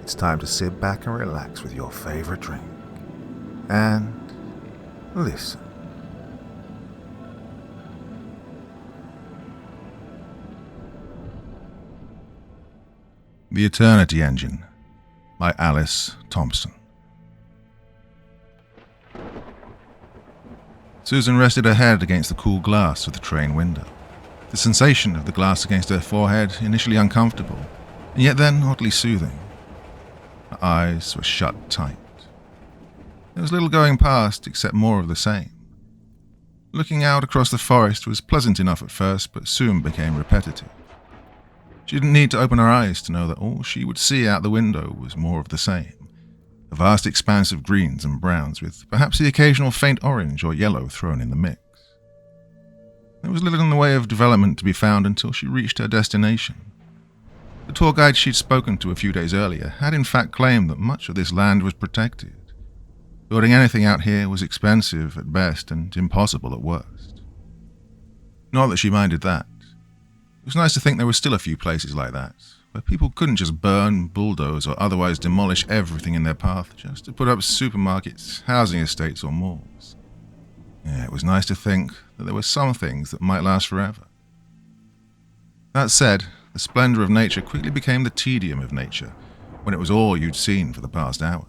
it's time to sit back and relax with your favorite drink. And listen. The Eternity Engine by Alice Thompson. Susan rested her head against the cool glass of the train window. The sensation of the glass against her forehead, initially uncomfortable, and yet then oddly soothing. Her eyes were shut tight. There was little going past except more of the same. Looking out across the forest was pleasant enough at first, but soon became repetitive. She didn't need to open her eyes to know that all she would see out the window was more of the same. A vast expanse of greens and browns, with perhaps the occasional faint orange or yellow thrown in the mix. There was little in the way of development to be found until she reached her destination. The tour guide she'd spoken to a few days earlier had in fact claimed that much of this land was protected. Building anything out here was expensive at best and impossible at worst. Not that she minded that. It was nice to think there were still a few places like that, where people couldn't just burn, bulldoze, or otherwise demolish everything in their path just to put up supermarkets, housing estates, or malls. Yeah, it was nice to think that there were some things that might last forever. That said, the splendor of nature quickly became the tedium of nature when it was all you'd seen for the past hour.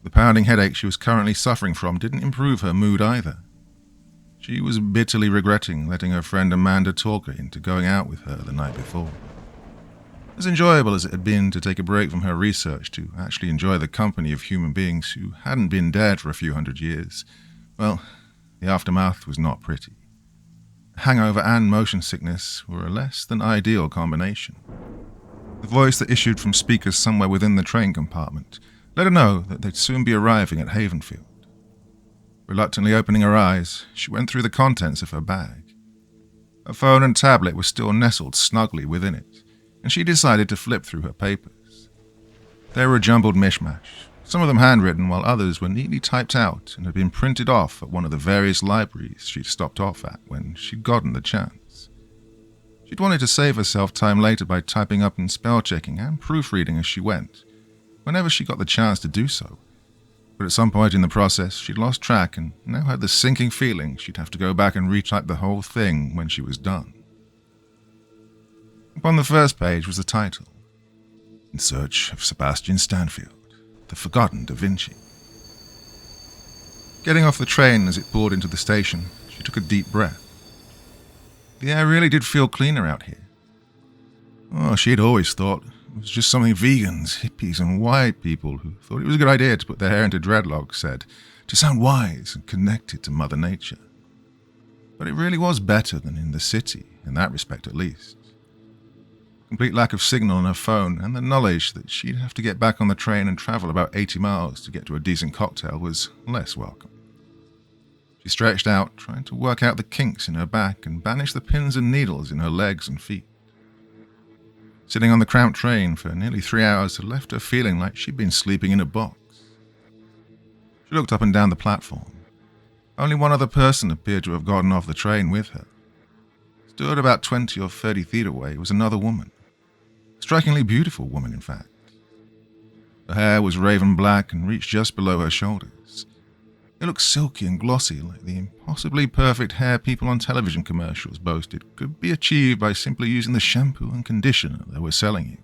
The pounding headache she was currently suffering from didn't improve her mood either. She was bitterly regretting letting her friend Amanda talk her into going out with her the night before. As enjoyable as it had been to take a break from her research to actually enjoy the company of human beings who hadn't been dead for a few hundred years, well, the aftermath was not pretty. Hangover and motion sickness were a less than ideal combination. The voice that issued from speakers somewhere within the train compartment let her know that they'd soon be arriving at Havenfield. Reluctantly opening her eyes, she went through the contents of her bag. Her phone and tablet were still nestled snugly within it, and she decided to flip through her papers. They were a jumbled mishmash, some of them handwritten while others were neatly typed out and had been printed off at one of the various libraries she'd stopped off at when she'd gotten the chance. She'd wanted to save herself time later by typing up and spell-checking and proofreading as she went, whenever she got the chance to do so. But at some point in the process, she'd lost track and now had the sinking feeling she'd have to go back and retype the whole thing when she was done. Upon the first page was the title, In Search of Sebastian Stanfield, the Forgotten Da Vinci. Getting off the train as it pulled into the station, she took a deep breath. The air really did feel cleaner out here. Oh, she'd always thought it was just something vegans, hippies, and white people who thought it was a good idea to put their hair into dreadlocks said, to sound wise and connected to Mother Nature. But it really was better than in the city, in that respect at least. Complete lack of signal on her phone and the knowledge that she'd have to get back on the train and travel about 80 miles to get to a decent cocktail was less welcome. She stretched out, trying to work out the kinks in her back and banish the pins and needles in her legs and feet. Sitting on the cramped train for nearly 3 hours had left her feeling like she'd been sleeping in a box. She looked up and down the platform. Only one other person appeared to have gotten off the train with her. Stood about 20 or 30 feet away was another woman. A strikingly beautiful woman, in fact. Her hair was raven black and reached just below her shoulders. It looked silky and glossy, like the impossibly perfect hair people on television commercials boasted could be achieved by simply using the shampoo and conditioner they were selling you.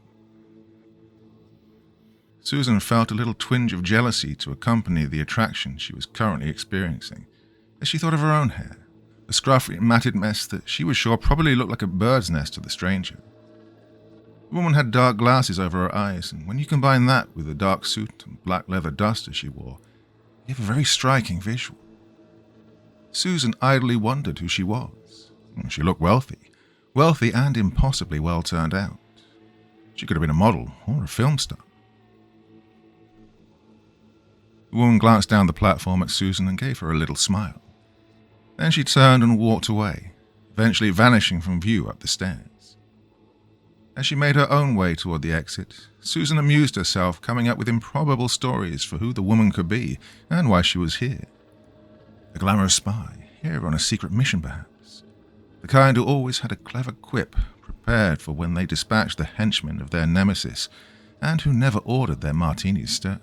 Susan felt a little twinge of jealousy to accompany the attraction she was currently experiencing, as she thought of her own hair, a scruffy, matted mess that she was sure probably looked like a bird's nest to the stranger. The woman had dark glasses over her eyes, and when you combine that with the dark suit and black leather duster she wore, it gave a very striking visual. Susan idly wondered who she was. She looked wealthy and impossibly well turned out. She could have been a model or a film star. The woman glanced down the platform at Susan and gave her a little smile. Then she turned and walked away, eventually vanishing from view up the stairs. As she made her own way toward the exit, Susan amused herself coming up with improbable stories for who the woman could be and why she was here. A glamorous spy, here on a secret mission perhaps. The kind who always had a clever quip prepared for when they dispatched the henchmen of their nemesis, and who never ordered their martinis stirred.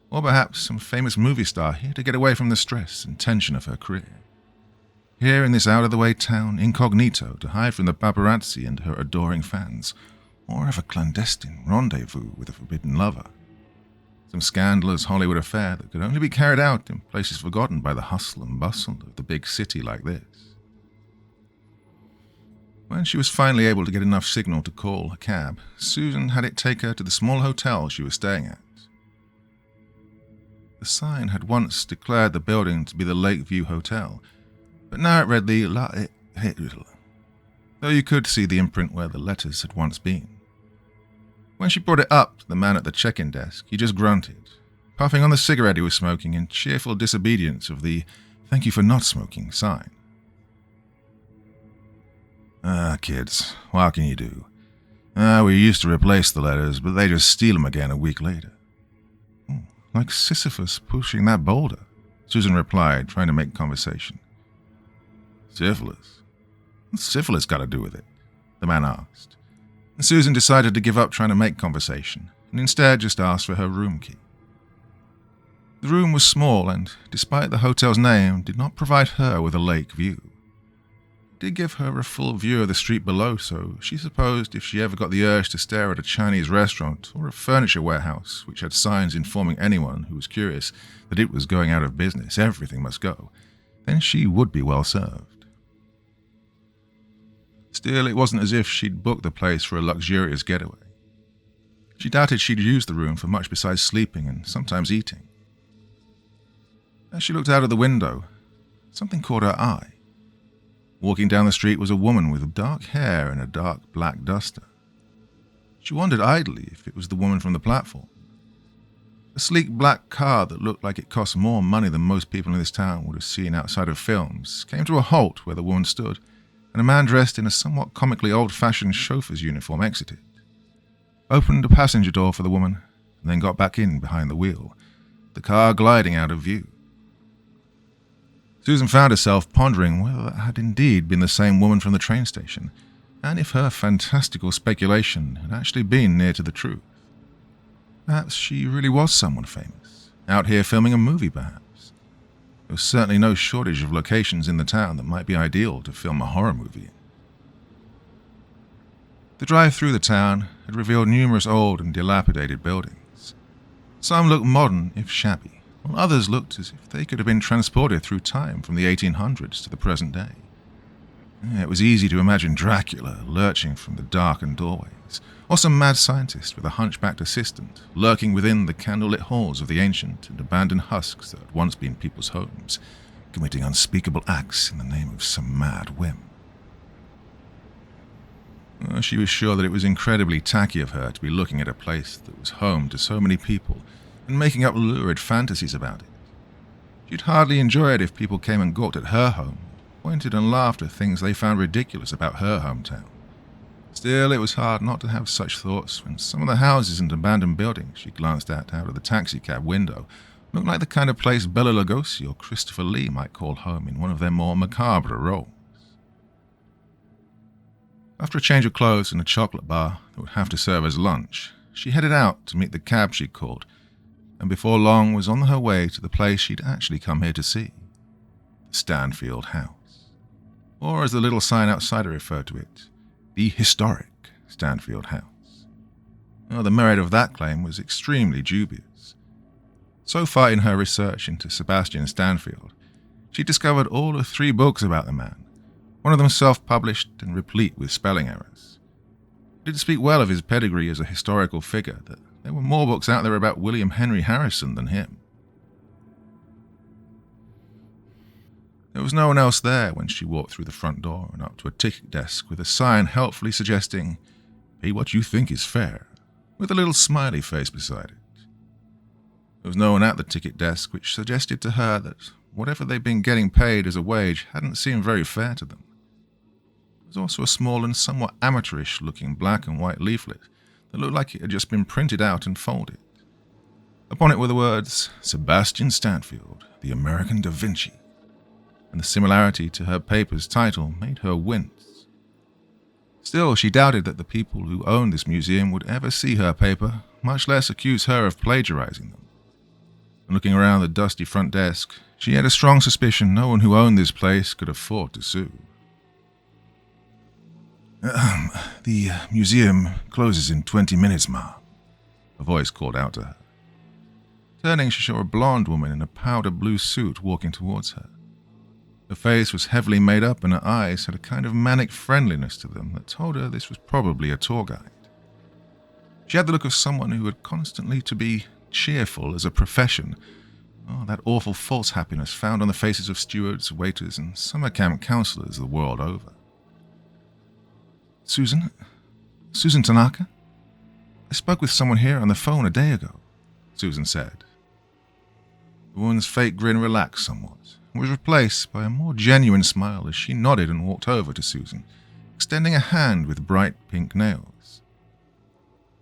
Or perhaps some famous movie star here to get away from the stress and tension of her career. Here in this out-of-the-way town, incognito, to hide from the paparazzi and her adoring fans, or have a clandestine rendezvous with a forbidden lover. Some scandalous Hollywood affair that could only be carried out in places forgotten by the hustle and bustle of the big city like this. When she was finally able to get enough signal to call a cab, Susan had it take her to the small hotel she was staying at. The sign had once declared the building to be the Lakeview Hotel, but now it read the though you could see the imprint where the letters had once been. When she brought it up to the man at the check-in desk, he just grunted, puffing on the cigarette he was smoking in cheerful disobedience of the "thank you for not smoking" sign. Kids, what can you do? We used to replace the letters, but they just steal them again a week later. Like Sisyphus pushing that boulder, Susan replied, trying to make conversation. Syphilis? What's syphilis got to do with it? The man asked. And Susan decided to give up trying to make conversation, and instead just asked for her room key. The room was small and, despite the hotel's name, did not provide her with a lake view. It did give her a full view of the street below, so she supposed if she ever got the urge to stare at a Chinese restaurant or a furniture warehouse which had signs informing anyone who was curious that it was going out of business, everything must go, then she would be well served. Still, it wasn't as if she'd booked the place for a luxurious getaway. She doubted she'd use the room for much besides sleeping and sometimes eating. As she looked out of the window, something caught her eye. Walking down the street was a woman with dark hair and a dark black duster. She wondered idly if it was the woman from the platform. A sleek black car that looked like it cost more money than most people in this town would have seen outside of films came to a halt where the woman stood, and a man dressed in a somewhat comically old-fashioned chauffeur's uniform exited, opened a passenger door for the woman, and then got back in behind the wheel, the car gliding out of view. Susan found herself pondering whether that had indeed been the same woman from the train station, and if her fantastical speculation had actually been near to the truth. Perhaps she really was someone famous, out here filming a movie perhaps. There was certainly no shortage of locations in the town that might be ideal to film a horror movie in. The drive through the town had revealed numerous old and dilapidated buildings. Some looked modern, if shabby, while others looked as if they could have been transported through time from the 1800s to the present day. It was easy to imagine Dracula lurching from the darkened doorways, or some mad scientist with a hunchbacked assistant lurking within the candlelit halls of the ancient and abandoned husks that had once been people's homes, committing unspeakable acts in the name of some mad whim. She was sure that it was incredibly tacky of her to be looking at a place that was home to so many people and making up lurid fantasies about it. She'd hardly enjoy it if people came and gawked at her home, pointed and laughed at things they found ridiculous about her hometown. Still, it was hard not to have such thoughts when some of the houses and abandoned buildings she glanced at out of the taxicab window looked like the kind of place Bela Lugosi or Christopher Lee might call home in one of their more macabre roles. After a change of clothes and a chocolate bar that would have to serve as lunch, she headed out to meet the cab she'd called, and before long was on her way to the place she'd actually come here to see, the Stanfield House. Or as the little sign outside her referred to it, the historic Stanfield House. The merit of that claim was extremely dubious. So far in her research into Sebastian Stanfield, she discovered all of 3 books about the man, one of them self-published and replete with spelling errors. It did speak well of his pedigree as a historical figure that there were more books out there about William Henry Harrison than him. There was no one else there when she walked through the front door and up to a ticket desk with a sign helpfully suggesting, "Pay what you think is fair," with a little smiley face beside it. There was no one at the ticket desk, which suggested to her that whatever they'd been getting paid as a wage hadn't seemed very fair to them. There was also a small and somewhat amateurish-looking black and white leaflet that looked like it had just been printed out and folded. Upon it were the words, "Sebastian Stanfield, the American Da Vinci," and the similarity to her paper's title made her wince. Still, she doubted that the people who owned this museum would ever see her paper, much less accuse her of plagiarizing them. And looking around the dusty front desk, she had a strong suspicion no one who owned this place could afford to sue. The museum closes in 20 minutes, ma'am, a voice called out to her. Turning, she saw a blonde woman in a powder blue suit walking towards her. Her face was heavily made up and her eyes had a kind of manic friendliness to them that told her this was probably a tour guide. She had the look of someone who had constantly to be cheerful as a profession. Oh, that awful false happiness found on the faces of stewards, waiters, and summer camp counselors the world over. Susan Tanaka? I spoke with someone here on the phone a day ago, Susan said. The woman's fake grin relaxed somewhat and was replaced by a more genuine smile as she nodded and walked over to Susan, extending a hand with bright pink nails.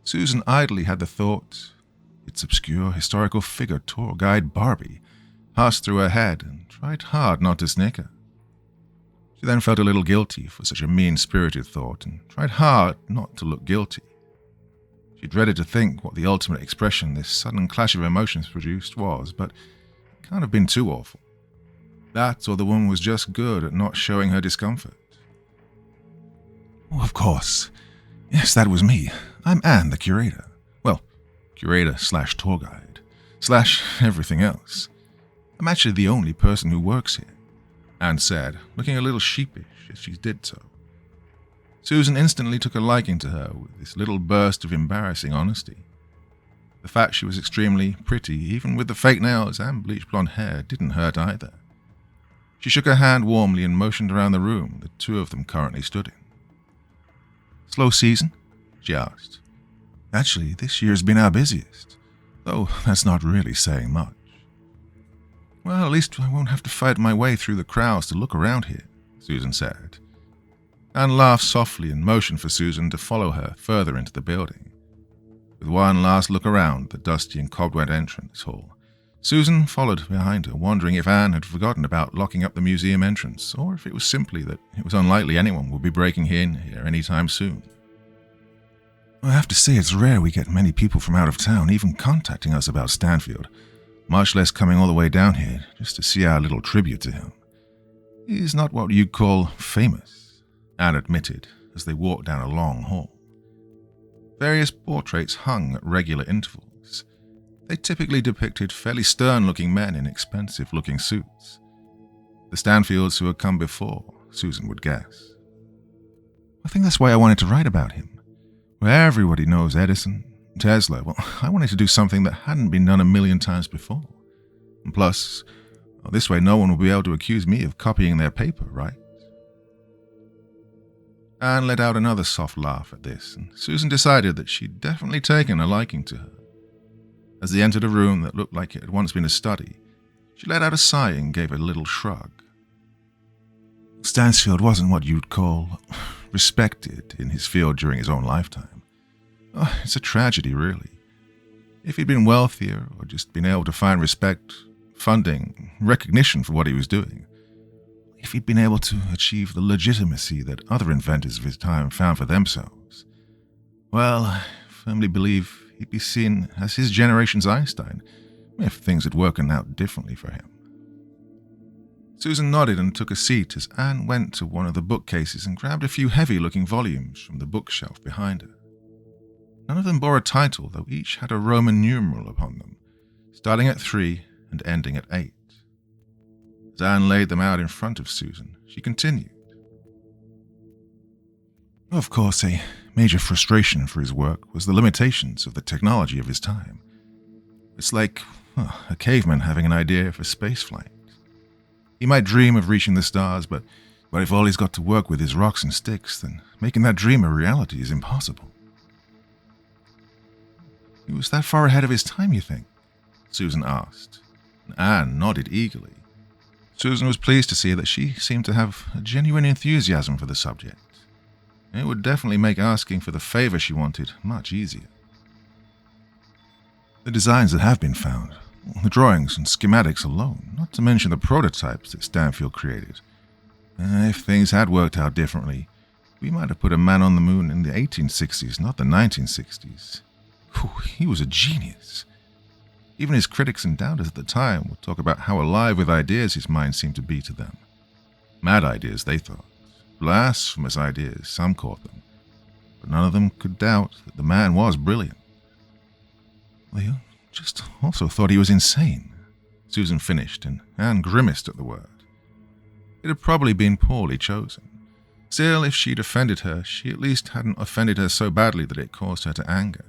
Susan idly had the thought, its obscure historical figure tour guide Barbie, passed through her head and tried hard not to snicker. She then felt a little guilty for such a mean-spirited thought and tried hard not to look guilty. She dreaded to think what the ultimate expression this sudden clash of emotions produced was, but it can't have been too awful. That or the woman was just good at not showing her discomfort. Oh, of course. Yes, that was me. I'm Anne, the curator. Well, curator/tour guide, / everything else. I'm actually the only person who works here, Anne said, looking a little sheepish as she did so. Susan instantly took a liking to her with this little burst of embarrassing honesty. The fact she was extremely pretty, even with the fake nails and bleached blonde hair, didn't hurt either. She shook her hand warmly and motioned around the room the two of them currently stood in. Slow season? She asked. Actually, this year's been our busiest, though that's not really saying much. Well, at least I won't have to fight my way through the crowds to look around here, Susan said. Anne laughed softly and motioned for Susan to follow her further into the building. With one last look around the dusty and cobwebbed entrance hall, Susan followed behind her, wondering if Anne had forgotten about locking up the museum entrance, or if it was simply that it was unlikely anyone would be breaking in here anytime soon. I have to say it's rare we get many people from out of town even contacting us about Stanfield, much less coming all the way down here just to see our little tribute to him. He's not what you'd call famous, Anne admitted as they walked down a long hall. Various portraits hung at regular intervals. They typically depicted fairly stern-looking men in expensive-looking suits. The Stanfields who had come before, Susan would guess. I think that's why I wanted to write about him. Where everybody knows Edison, Tesla, well, I wanted to do something that hadn't been done a million times before. And plus, this way no one will be able to accuse me of copying their paper, right? Anne let out another soft laugh at this, and Susan decided that she'd definitely taken a liking to her. As they entered a room that looked like it had once been a study, she let out a sigh and gave a little shrug. Stansfield wasn't what you'd call respected in his field during his own lifetime. Oh, it's a tragedy, really. If he'd been wealthier or just been able to find respect, funding, recognition for what he was doing, if he'd been able to achieve the legitimacy that other inventors of his time found for themselves, well, I firmly believe he'd be seen as his generation's Einstein if things had worked out differently for him. Susan nodded and took a seat as Anne went to one of the bookcases and grabbed a few heavy-looking volumes from the bookshelf behind her. None of them bore a title, though each had a Roman numeral upon them, starting at 3 and ending at 8. As Anne laid them out in front of Susan, she continued. Of course, a major frustration for his work was the limitations of the technology of his time. It's like a caveman having an idea for spaceflight. He might dream of reaching the stars, but if all he's got to work with is rocks and sticks, then making that dream a reality is impossible. He was that far ahead of his time, you think? Susan asked, and Anne nodded eagerly. Susan was pleased to see that she seemed to have a genuine enthusiasm for the subject. It would definitely make asking for the favor she wanted much easier. The designs that have been found, the drawings and schematics alone, not to mention the prototypes that Stanfield created. If things had worked out differently, We might have put a man on the moon in the 1860s, not the 1960s. Whew, he was a genius. Even his critics and doubters at the time would talk about how alive with ideas his mind seemed to be to them. Mad ideas, they thought. Blasphemous ideas, some called them. But none of them could doubt that the man was brilliant. They just also thought he was insane, Susan finished, and Anne grimaced at the word. It had probably been poorly chosen. Still, if she'd offended her, she at least hadn't offended her so badly that it caused her to anger.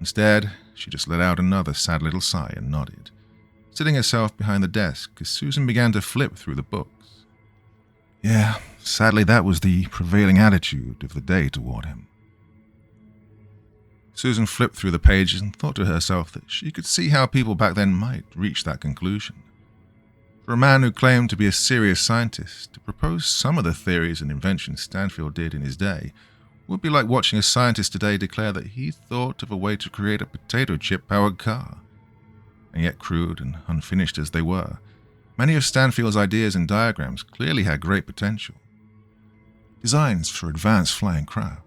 Instead, she just let out another sad little sigh and nodded, sitting herself behind the desk as Susan began to flip through the books. Yeah, sadly that was the prevailing attitude of the day toward him. Susan flipped through the pages and thought to herself that she could see how people back then might reach that conclusion. For a man who claimed to be a serious scientist to propose some of the theories and inventions Stanfield did in his day would be like watching a scientist today declare that he thought of a way to create a potato chip-powered car. And yet, crude and unfinished as they were, many of Stanfield's ideas and diagrams clearly had great potential. Designs for advanced flying craft,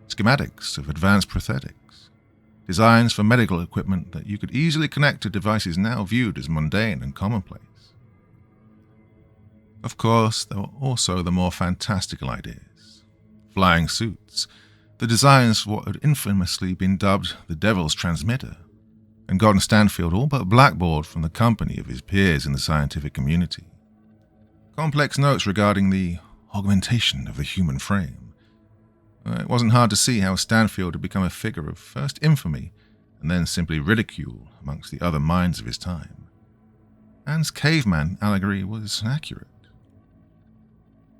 schematics of advanced prosthetics, designs for medical equipment that you could easily connect to devices now viewed as mundane and commonplace. Of course, there were also the more fantastical ideas. Flying suits, the designs for what had infamously been dubbed the Devil's Transmitter, and gotten Stanfield all but blackballed from the company of his peers in the scientific community. Complex notes regarding the augmentation of the human frame. It wasn't hard to see how Stanfield had become a figure of first infamy and then simply ridicule amongst the other minds of his time. Anne's caveman allegory was accurate.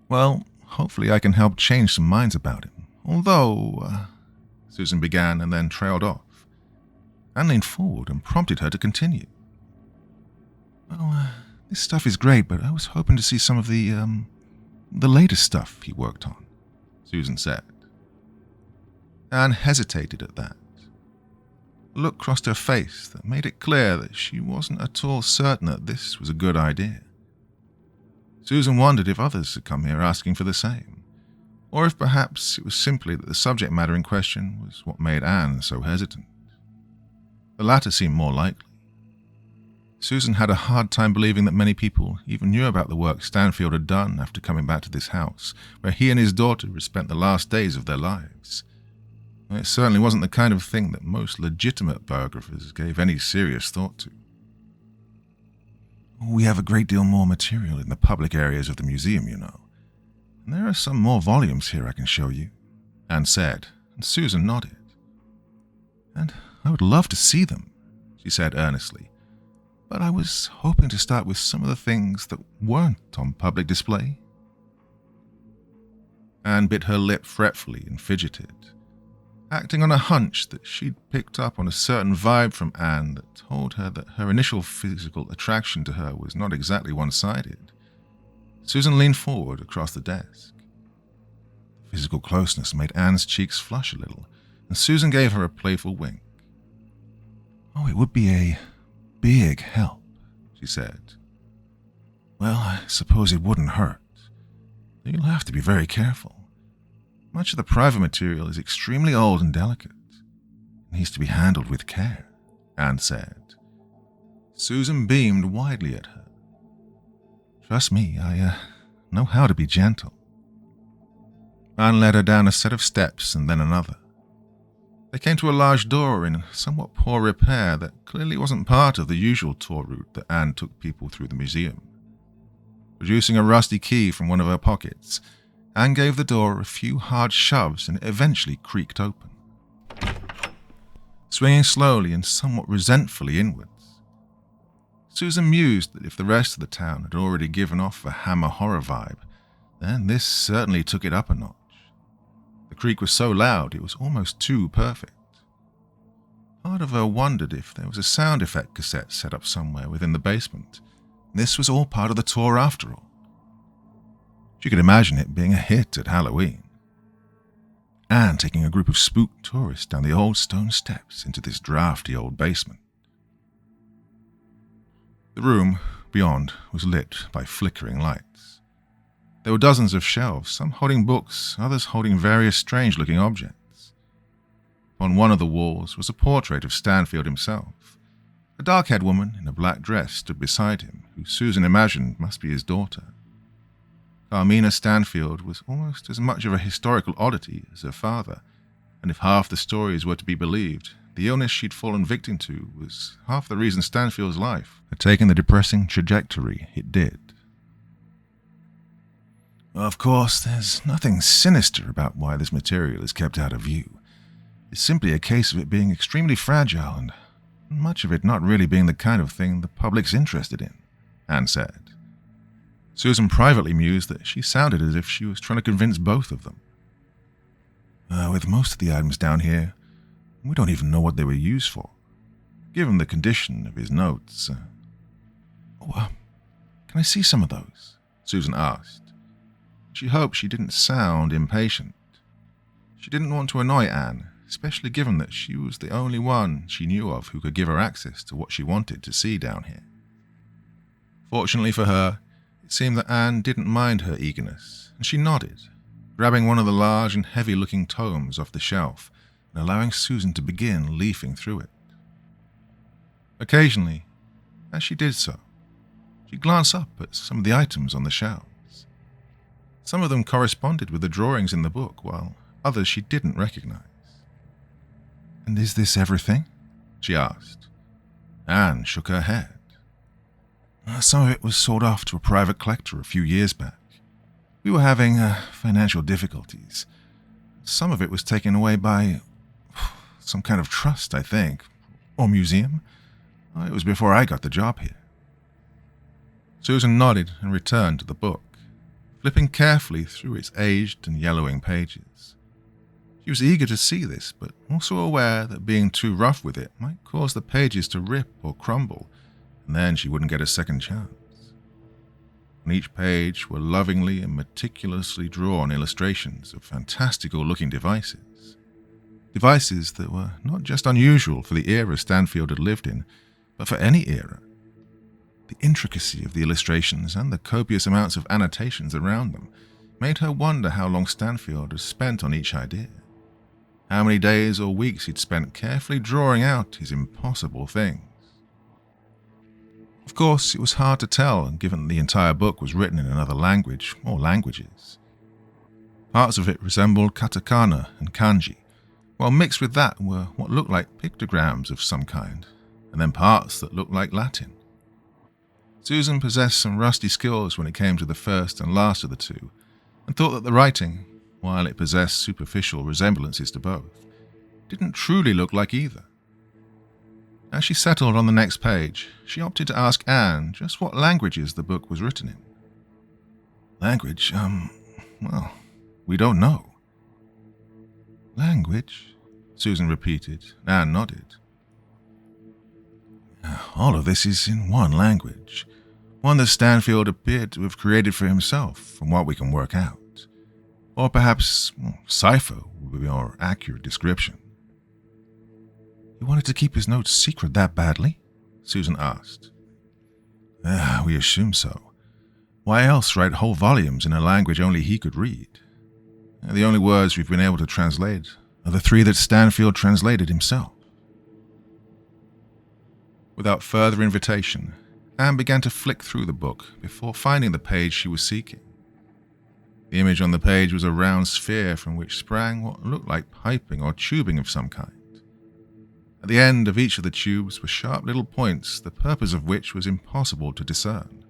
Well, hopefully I can help change some minds about him. Although, Susan began and then trailed off. Anne leaned forward and prompted her to continue. Well, this stuff is great, but I was hoping to see some of the latest stuff he worked on, Susan said. Anne hesitated at that. A look crossed her face that made it clear that she wasn't at all certain that this was a good idea. Susan wondered if others had come here asking for the same, or if perhaps it was simply that the subject matter in question was what made Anne so hesitant. The latter seemed more likely. Susan had a hard time believing that many people even knew about the work Stanfield had done after coming back to this house, where he and his daughter had spent the last days of their lives. It certainly wasn't the kind of thing that most legitimate biographers gave any serious thought to. We have a great deal more material in the public areas of the museum, you know. And there are some more volumes here I can show you, Anne said, and Susan nodded. And I would love to see them, she said earnestly, but I was hoping to start with some of the things that weren't on public display. Anne bit her lip fretfully and fidgeted, acting on a hunch that she'd picked up on a certain vibe from Anne that told her that her initial physical attraction to her was not exactly one-sided. Susan leaned forward across the desk. The physical closeness made Anne's cheeks flush a little, and Susan gave her a playful wink. Oh, it would be a big help, she said. Well, I suppose it wouldn't hurt. You'll have to be very careful. Much of the private material is extremely old and delicate. It needs to be handled with care, Anne said. Susan beamed widely at her. Trust me, I know how to be gentle. Anne led her down a set of steps and then another. They came to a large door in somewhat poor repair that clearly wasn't part of the usual tour route that Anne took people through the museum. Producing a rusty key from one of her pockets, Anne gave the door a few hard shoves and it eventually creaked open. Swinging slowly and somewhat resentfully inwards, Susan mused that if the rest of the town had already given off a Hammer horror vibe, then this certainly took it up a notch. The creak was so loud it was almost too perfect. Part of her wondered if there was a sound effect cassette set up somewhere within the basement. This was all part of the tour after all. She could imagine it being a hit at Halloween. Anne taking a group of spooked tourists down the old stone steps into this drafty old basement. The room beyond was lit by flickering lights. There were dozens of shelves, some holding books, others holding various strange-looking objects. On one of the walls was a portrait of Stanfield himself. A dark-haired woman in a black dress stood beside him, who Susan imagined must be his daughter. Carmina Stanfield was almost as much of a historical oddity as her father, and if half the stories were to be believed, the illness she'd fallen victim to was half the reason Stanfield's life had taken the depressing trajectory it did. Of course, there's nothing sinister about why this material is kept out of view. It's simply a case of it being extremely fragile and much of it not really being the kind of thing the public's interested in, Anne said. Susan privately mused that she sounded as if she was trying to convince both of them. With most of the items down here, we don't even know what they were used for. Given the condition of his notes. Can I see some of those? Susan asked. She hoped she didn't sound impatient. She didn't want to annoy Anne, especially given that she was the only one she knew of who could give her access to what she wanted to see down here. Fortunately for her, it seemed that Anne didn't mind her eagerness, and she nodded, grabbing one of the large and heavy-looking tomes off the shelf and allowing Susan to begin leafing through it. Occasionally, as she did so, she glanced up at some of the items on the shelves. Some of them corresponded with the drawings in the book, while others she didn't recognize. "And is this everything?" she asked. Anne shook her head. Some of it was sold off to a private collector a few years back. We were having financial difficulties. Some of it was taken away by some kind of trust, I think, or museum. It was before I got the job here. Susan nodded and returned to the book, flipping carefully through its aged and yellowing pages. She was eager to see this, but also aware that being too rough with it might cause the pages to rip or crumble, and then she wouldn't get a second chance. On each page were lovingly and meticulously drawn illustrations of fantastical-looking devices. Devices that were not just unusual for the era Stanfield had lived in, but for any era. The intricacy of the illustrations and the copious amounts of annotations around them made her wonder how long Stanfield had spent on each idea. How many days or weeks he'd spent carefully drawing out his impossible things. Of course, it was hard to tell, given the entire book was written in another language, or languages. Parts of it resembled katakana and kanji, while mixed with that were what looked like pictograms of some kind, and then parts that looked like Latin. Susan possessed some rusty skills when it came to the first and last of the two, and thought that the writing, while it possessed superficial resemblances to both, didn't truly look like either. As she settled on the next page, she opted to ask Anne just what languages the book was written in. Language? We don't know. Language? Susan repeated. Anne nodded. All of this is in one language, one that Stanfield appeared to have created for himself, from what we can work out. Or perhaps cipher would be a more accurate description. He wanted to keep his notes secret that badly? Susan asked. We assume so. Why else write whole volumes in a language only he could read? The only words we've been able to translate are the 3 that Stanfield translated himself. Without further invitation, Anne began to flick through the book before finding the page she was seeking. The image on the page was a round sphere from which sprang what looked like piping or tubing of some kind. At the end of each of the tubes were sharp little points, the purpose of which was impossible to discern.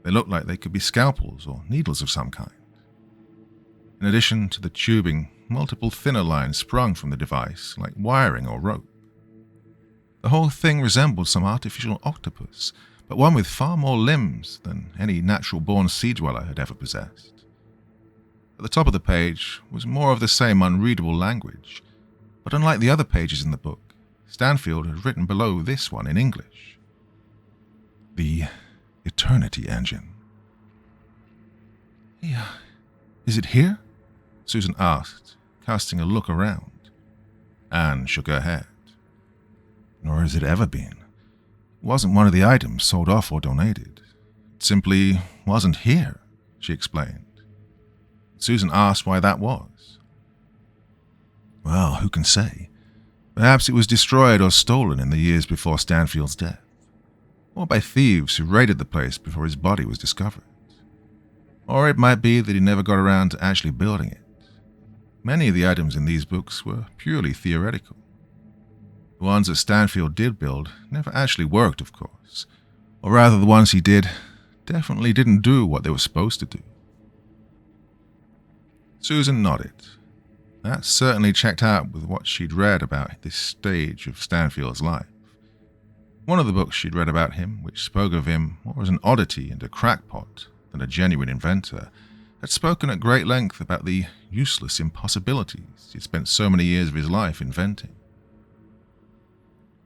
They looked like they could be scalpels or needles of some kind. In addition to the tubing, multiple thinner lines sprung from the device, like wiring or rope. The whole thing resembled some artificial octopus, but one with far more limbs than any natural-born sea-dweller had ever possessed. At the top of the page was more of the same unreadable language, but unlike the other pages in the book, Stanfield had written below this one in English. The Eternity Engine. Yeah, is it here? Susan asked, casting a look around. Anne shook her head. Nor has it ever been. It wasn't one of the items sold off or donated. It simply wasn't here. she explained. Susan asked why that was. Well, who can say? Perhaps it was destroyed or stolen in the years before Stanfield's death, or by thieves who raided the place before his body was discovered. Or it might be that he never got around to actually building it. Many of the items in these books were purely theoretical. The ones that Stanfield did build never actually worked, of course, or rather the ones he did definitely didn't do what they were supposed to do. Susan nodded. That certainly checked out with what she'd read about this stage of Stanfield's life. One of the books she'd read about him, which spoke of him more as an oddity and a crackpot than a genuine inventor, had spoken at great length about the useless impossibilities he'd spent so many years of his life inventing.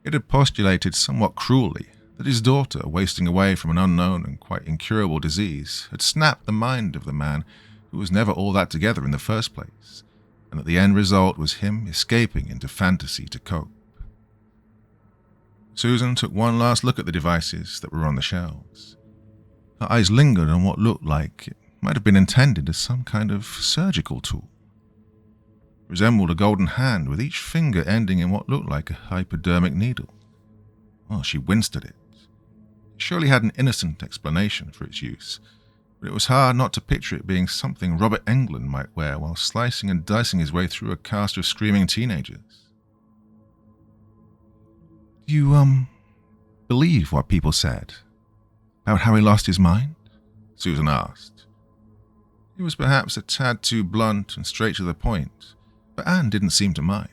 It had postulated somewhat cruelly that his daughter, wasting away from an unknown and quite incurable disease, had snapped the mind of the man who was never all that together in the first place, and that the end result was him escaping into fantasy to cope. Susan took one last look at the devices that were on the shelves. Her eyes lingered on what looked like it might have been intended as some kind of surgical tool. It resembled a golden hand with each finger ending in what looked like a hypodermic needle. Oh, she winced at it. It surely had an innocent explanation for its use, but it was hard not to picture it being something Robert Englund might wear while slicing and dicing his way through a cast of screaming teenagers. Do you, believe what people said about how he lost his mind? Susan asked. It was perhaps a tad too blunt and straight to the point, but Anne didn't seem to mind.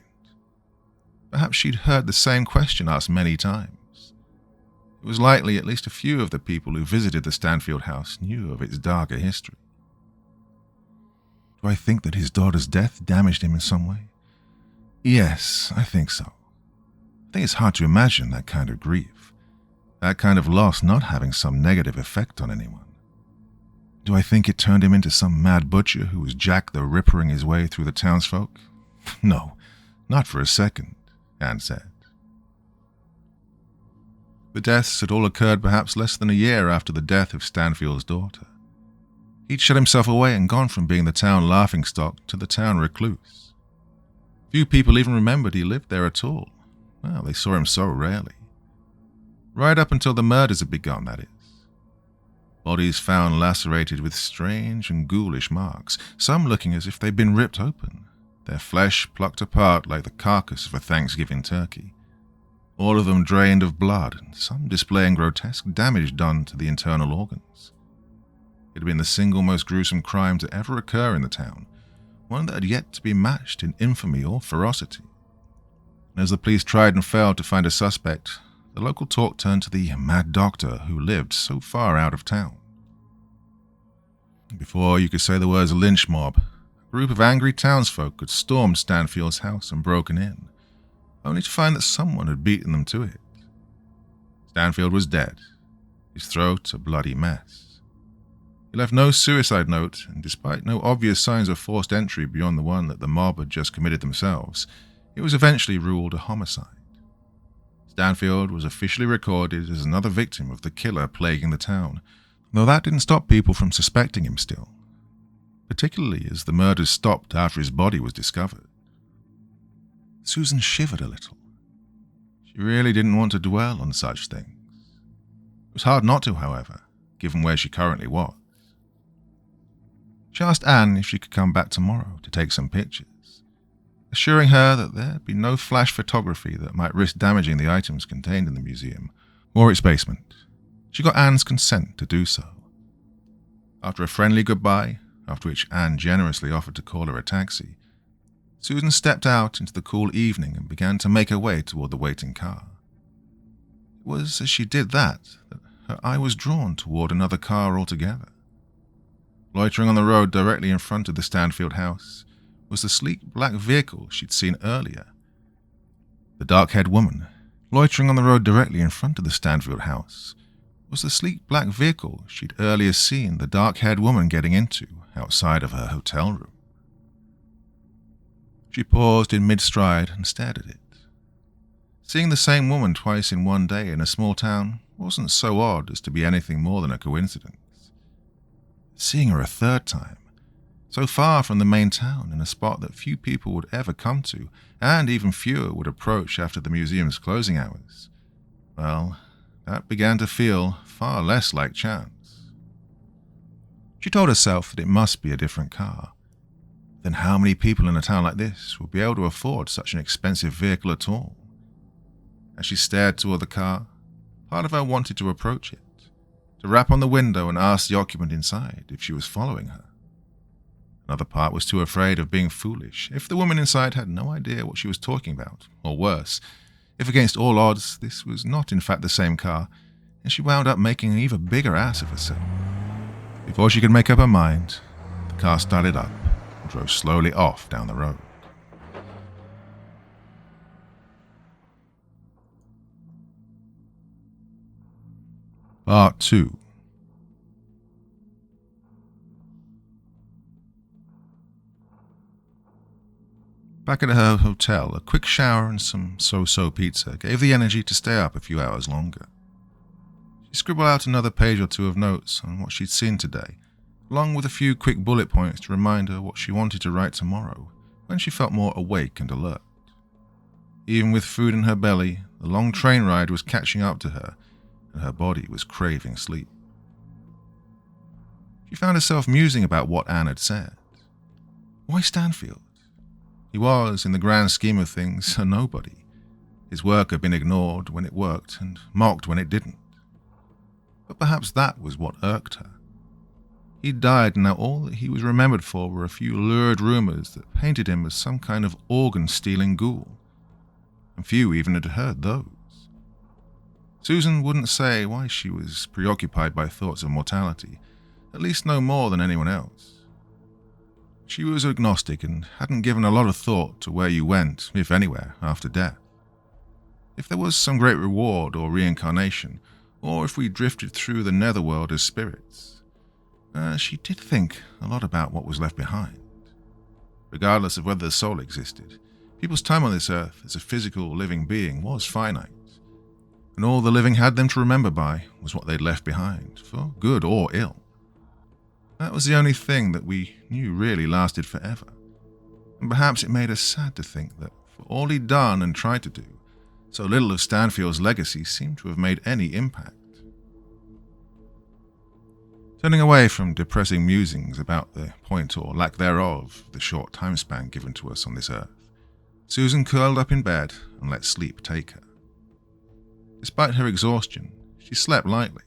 Perhaps she'd heard the same question asked many times. It was likely at least a few of the people who visited the Stanfield House knew of its darker history. Do I think that his daughter's death damaged him in some way? Yes, I think so. I think it's hard to imagine that kind of grief, that kind of loss not having some negative effect on anyone. Do I think it turned him into some mad butcher who was Jack the Rippering his way through the townsfolk? No, not for a second, Anne said. The deaths had all occurred perhaps less than a year after the death of Stanfield's daughter. He'd shut himself away and gone from being the town laughingstock to the town recluse. Few people even remembered he lived there at all. Well, they saw him so rarely. Right up until the murders had begun, that is. Bodies found lacerated with strange and ghoulish marks, some looking as if they'd been ripped open, their flesh plucked apart like the carcass of a Thanksgiving turkey. All of them drained of blood, and some displaying grotesque damage done to the internal organs. It had been the single most gruesome crime to ever occur in the town, one that had yet to be matched in infamy or ferocity. And as the police tried and failed to find a suspect, the local talk turned to the mad doctor who lived so far out of town. Before you could say the words lynch mob, a group of angry townsfolk had stormed Stanfield's house and broken in, only to find that someone had beaten them to it. Stanfield was dead, his throat a bloody mess. He left no suicide note, and despite no obvious signs of forced entry beyond the one that the mob had just committed themselves, it was eventually ruled a homicide. Stanfield was officially recorded as another victim of the killer plaguing the town, though that didn't stop people from suspecting him still, particularly as the murders stopped after his body was discovered. Susan shivered a little. She really didn't want to dwell on such things. It was hard not to, however, given where she currently was. She asked Anne if she could come back tomorrow to take some pictures, assuring her that there'd be no flash photography that might risk damaging the items contained in the museum or its basement. She got Anne's consent to do so. After a friendly goodbye, after which Anne generously offered to call her a taxi, Susan stepped out into the cool evening and began to make her way toward the waiting car. It was as she did that her eye was drawn toward another car altogether. Loitering on the road directly in front of the Stanfield house was the sleek black vehicle she'd seen earlier. The dark-haired woman, loitering on the road directly in front of the Stanfield house, was the sleek black vehicle she'd earlier seen the dark-haired woman getting into outside of her hotel room. She paused in mid-stride and stared at it. Seeing the same woman twice in one day in a small town wasn't so odd as to be anything more than a coincidence. seeing her a third time, so far from the main town in a spot that few people would ever come to, and even fewer would approach after the museum's closing hours, well, that began to feel far less like chance. She told herself that it must be a different car. Then how many people in a town like this would be able to afford such an expensive vehicle at all? As she stared toward the car, part of her wanted to approach it, to rap on the window and ask the occupant inside if she was following her. Another part was too afraid of being foolish if the woman inside had no idea what she was talking about, or worse, if against all odds this was not in fact the same car, and she wound up making an even bigger ass of herself. Before she could make up her mind, the car started up and drove slowly off down the road. Part 2. Back at her hotel, a quick shower and some so-so pizza gave the energy to stay up a few hours longer. She scribbled out another page or two of notes on what she'd seen today, along with a few quick bullet points to remind her what she wanted to write tomorrow, when she felt more awake and alert. Even with food in her belly, the long train ride was catching up to her, and her body was craving sleep. She found herself musing about what Anne had said. Why Stanfield? He was, in the grand scheme of things, a nobody. His work had been ignored when it worked and mocked when it didn't. But perhaps that was what irked her. He'd died, and now all that he was remembered for were a few lurid rumors that painted him as some kind of organ-stealing ghoul. And few even had heard those. Susan wouldn't say why she was preoccupied by thoughts of mortality, at least no more than anyone else. She was agnostic and hadn't given a lot of thought to where you went, if anywhere, after death. If there was some great reward or reincarnation, or if we drifted through the netherworld as spirits, she did think a lot about what was left behind. Regardless of whether the soul existed, people's time on this earth as a physical living being was finite, and all the living had them to remember by was what they'd left behind, for good or ill. That was the only thing that we knew really lasted forever, and perhaps it made us sad to think that for all he'd done and tried to do, so little of Stanfield's legacy seemed to have made any impact. Turning away from depressing musings about the point or lack thereof of the short time span given to us on this earth, Susan curled up in bed and let sleep take her. Despite her exhaustion, she slept lightly,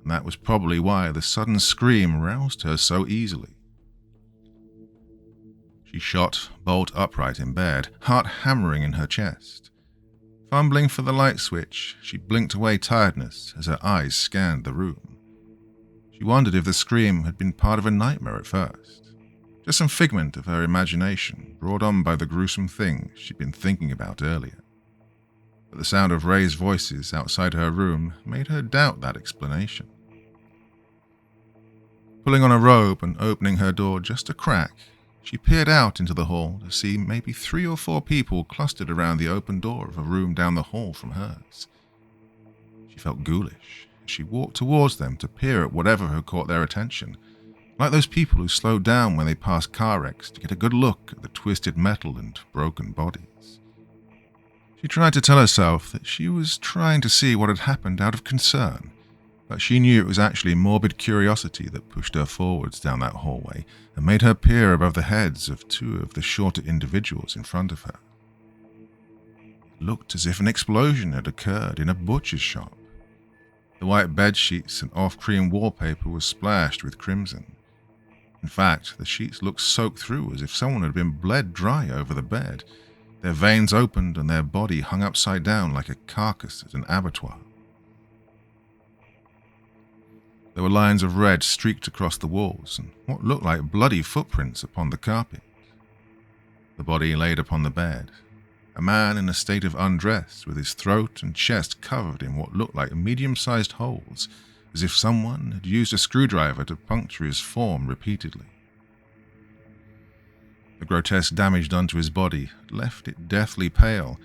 and that was probably why the sudden scream roused her so easily. She shot bolt upright in bed, heart hammering in her chest. Fumbling for the light switch, she blinked away tiredness as her eyes scanned the room. She wondered if the scream had been part of a nightmare at first, just some figment of her imagination brought on by the gruesome thing she'd been thinking about earlier. But the sound of raised voices outside her room made her doubt that explanation. Pulling on a robe and opening her door just a crack, she peered out into the hall to see maybe 3 or 4 people clustered around the open door of a room down the hall from hers. She felt ghoulish as she walked towards them to peer at whatever had caught their attention, like those people who slowed down when they passed car wrecks to get a good look at the twisted metal and broken bodies. She tried to tell herself that she was trying to see what had happened out of concern, but she knew it was actually morbid curiosity that pushed her forwards down that hallway and made her peer above the heads of 2 of the shorter individuals in front of her. It looked as if an explosion had occurred in a butcher's shop. The white bed sheets and off-cream wallpaper was splashed with crimson. In fact, the sheets looked soaked through as if someone had been bled dry over the bed. Their veins opened and their body hung upside down like a carcass at an abattoir. There were lines of red streaked across the walls and what looked like bloody footprints upon the carpet. The body laid upon the bed, a man in a state of undress with his throat and chest covered in what looked like medium-sized holes, as if someone had used a screwdriver to puncture his form repeatedly. The grotesque damage done to his body had left it deathly pale,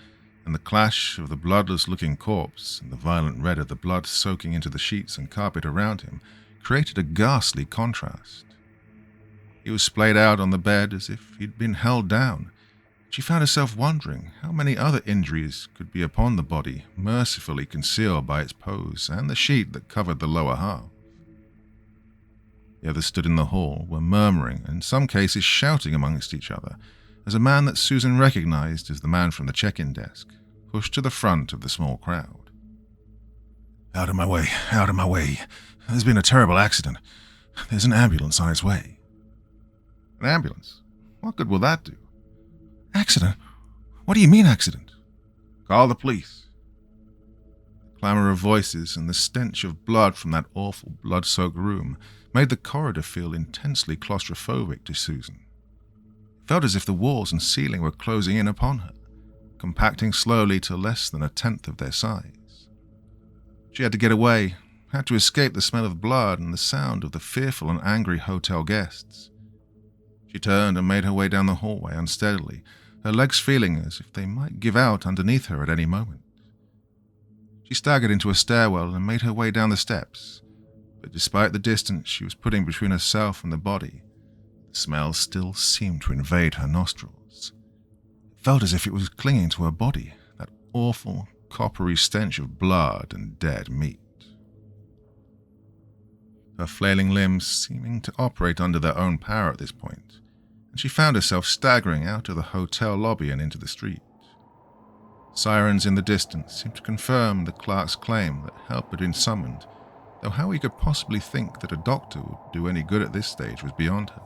and the clash of the bloodless-looking corpse and the violent red of the blood soaking into the sheets and carpet around him created a ghastly contrast. He was splayed out on the bed as if he'd been held down. She found herself wondering how many other injuries could be upon the body, mercifully concealed by its pose and the sheet that covered the lower half. The others stood in the hall, were murmuring, and in some cases shouting amongst each other, as a man that Susan recognized as the man from the check-in desk pushed to the front of the small crowd. Out of my way, out of my way. There's been a terrible accident. There's an ambulance on its way. An ambulance? What good will that do? Accident? What do you mean accident? Call the police. The clamor of voices and the stench of blood from that awful blood-soaked room made the corridor feel intensely claustrophobic to Susan. It felt as if the walls and ceiling were closing in upon her, compacting slowly to less than a tenth of their size. She had to get away, had to escape the smell of blood and the sound of the fearful and angry hotel guests. She turned and made her way down the hallway unsteadily, her legs feeling as if they might give out underneath her at any moment. She staggered into a stairwell and made her way down the steps, but despite the distance she was putting between herself and the body, the smell still seemed to invade her nostrils. It felt as if it was clinging to her body, that awful, coppery stench of blood and dead meat. Her flailing limbs seeming to operate under their own power at this point, and she found herself staggering out of the hotel lobby and into the street. Sirens in the distance seemed to confirm the clerk's claim that help had been summoned, though how he could possibly think that a doctor would do any good at this stage was beyond her.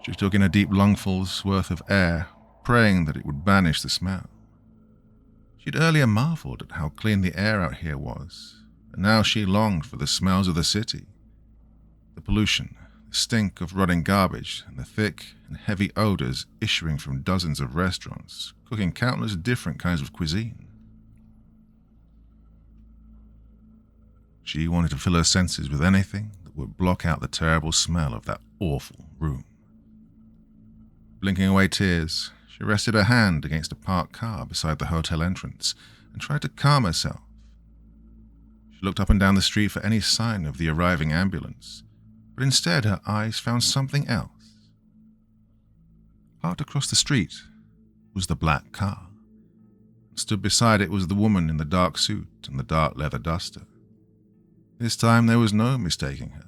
She took in a deep lungful's worth of air, praying that it would banish the smell. She'd earlier marveled at how clean the air out here was, and now she longed for the smells of the city. The pollution, the stink of rotting garbage, and the thick and heavy odors issuing from dozens of restaurants, cooking countless different kinds of cuisine. She wanted to fill her senses with anything that would block out the terrible smell of that awful room. Blinking away tears, she rested her hand against a parked car beside the hotel entrance and tried to calm herself. She looked up and down the street for any sign of the arriving ambulance, but instead her eyes found something else. Parked across the street was the black car. Stood beside it was the woman in the dark suit and the dark leather duster. This time there was no mistaking her.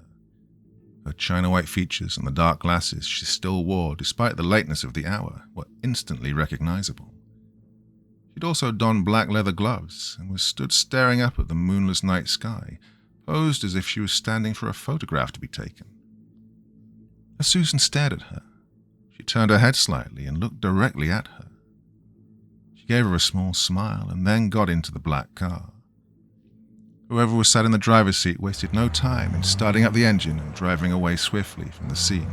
Her china-white features and the dark glasses she still wore, despite the lateness of the hour, were instantly recognizable. She'd also donned black leather gloves and was stood staring up at the moonless night sky, posed as if she was standing for a photograph to be taken. As Susan stared at her, she turned her head slightly and looked directly at her. She gave her a small smile and then got into the black car. Whoever was sat in the driver's seat wasted no time in starting up the engine and driving away swiftly from the scene,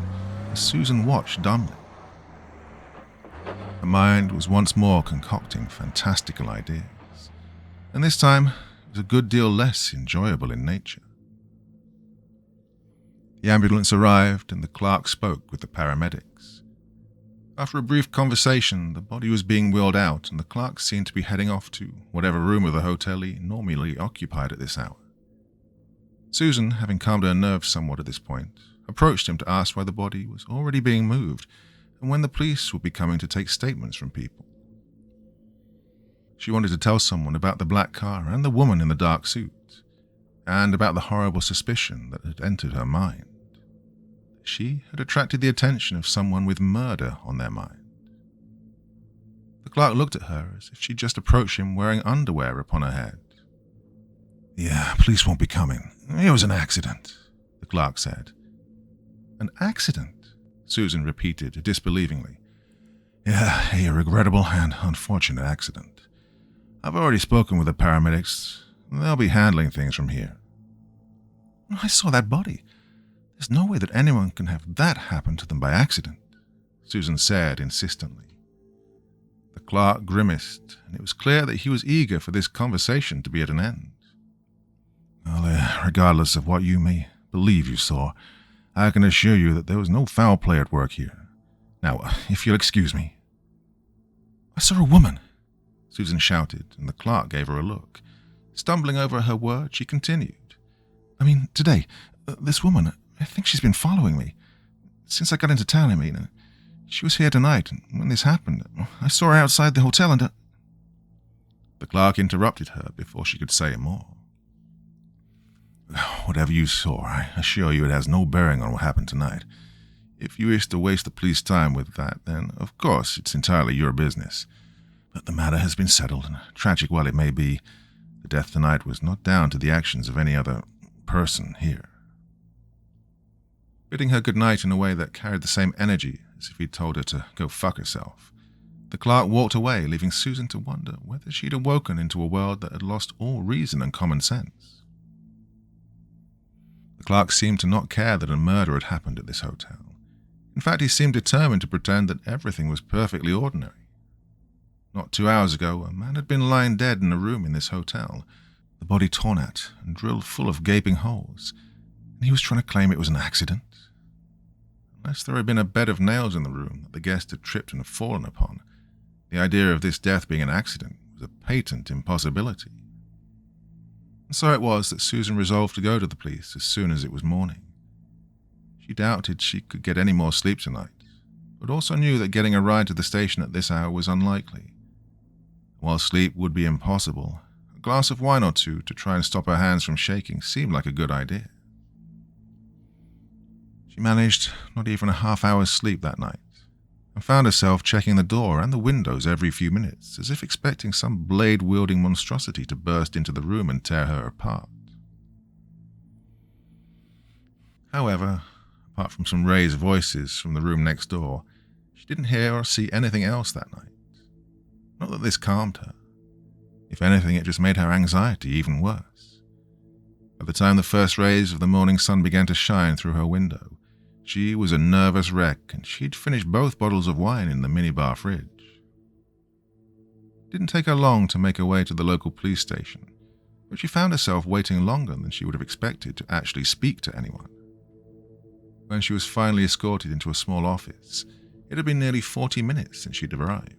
as Susan watched dumbly. Her mind was once more concocting fantastical ideas, and this time it was a good deal less enjoyable in nature. The ambulance arrived and the clerk spoke with the paramedics. After a brief conversation, the body was being wheeled out and the clerk seemed to be heading off to whatever room of the hotel he normally occupied at this hour. Susan, having calmed her nerves somewhat at this point, approached him to ask why the body was already being moved and when the police would be coming to take statements from people. She wanted to tell someone about the black car and the woman in the dark suit, and about the horrible suspicion that had entered her mind. She had attracted the attention of someone with murder on their mind. The clerk looked at her as if she'd just approached him wearing underwear upon her head. "Yeah, police won't be coming. It was an accident," the clerk said. "An accident?" Susan repeated disbelievingly. "Yeah, a regrettable and unfortunate accident. I've already spoken with the paramedics. They'll be handling things from here." "I saw that body. There's no way that anyone can have that happen to them by accident," Susan said insistently. The clerk grimaced, and it was clear that he was eager for this conversation to be at an end. "Well, regardless of what you may believe you saw, I can assure you that there was no foul play at work here. Now, if you'll excuse me." "I saw a woman," Susan shouted, and the clerk gave her a look. Stumbling over her words, she continued. I mean, today, this woman, I think she's been following me. Since I got into town, I mean. She was here tonight, and when this happened, I saw her outside the hotel and... The clerk interrupted her before she could say more. Whatever you saw, I assure you it has no bearing on what happened tonight. If you wish to waste the police time with that, then, of course, it's entirely your business. But the matter has been settled, and tragic while it may be, the death tonight was not down to the actions of any other person here. Bidding her good night in a way that carried the same energy as if he'd told her to go fuck herself, the clerk walked away, leaving Susan to wonder whether she'd awoken into a world that had lost all reason and common sense. The clerk seemed to not care that a murder had happened at this hotel. In fact, he seemed determined to pretend that everything was perfectly ordinary. Not 2 hours ago, a man had been lying dead in a room in this hotel, the body torn at and drilled full of gaping holes, and he was trying to claim it was an accident. Unless there had been a bed of nails in the room that the guest had tripped and fallen upon, the idea of this death being an accident was a patent impossibility. And so it was that Susan resolved to go to the police as soon as it was morning. She doubted she could get any more sleep tonight, but also knew that getting a ride to the station at this hour was unlikely. While sleep would be impossible, a glass of wine or two to try and stop her hands from shaking seemed like a good idea. She managed not even a half-hour's sleep that night, and found herself checking the door and the windows every few minutes, as if expecting some blade-wielding monstrosity to burst into the room and tear her apart. However, apart from some raised voices from the room next door, she didn't hear or see anything else that night. Not that this calmed her. If anything, it just made her anxiety even worse. By the time the first rays of the morning sun began to shine through her window, she was a nervous wreck, and she'd finished both bottles of wine in the minibar fridge. It didn't take her long to make her way to the local police station, but she found herself waiting longer than she would have expected to actually speak to anyone. When she was finally escorted into a small office, it had been nearly 40 minutes since she'd arrived.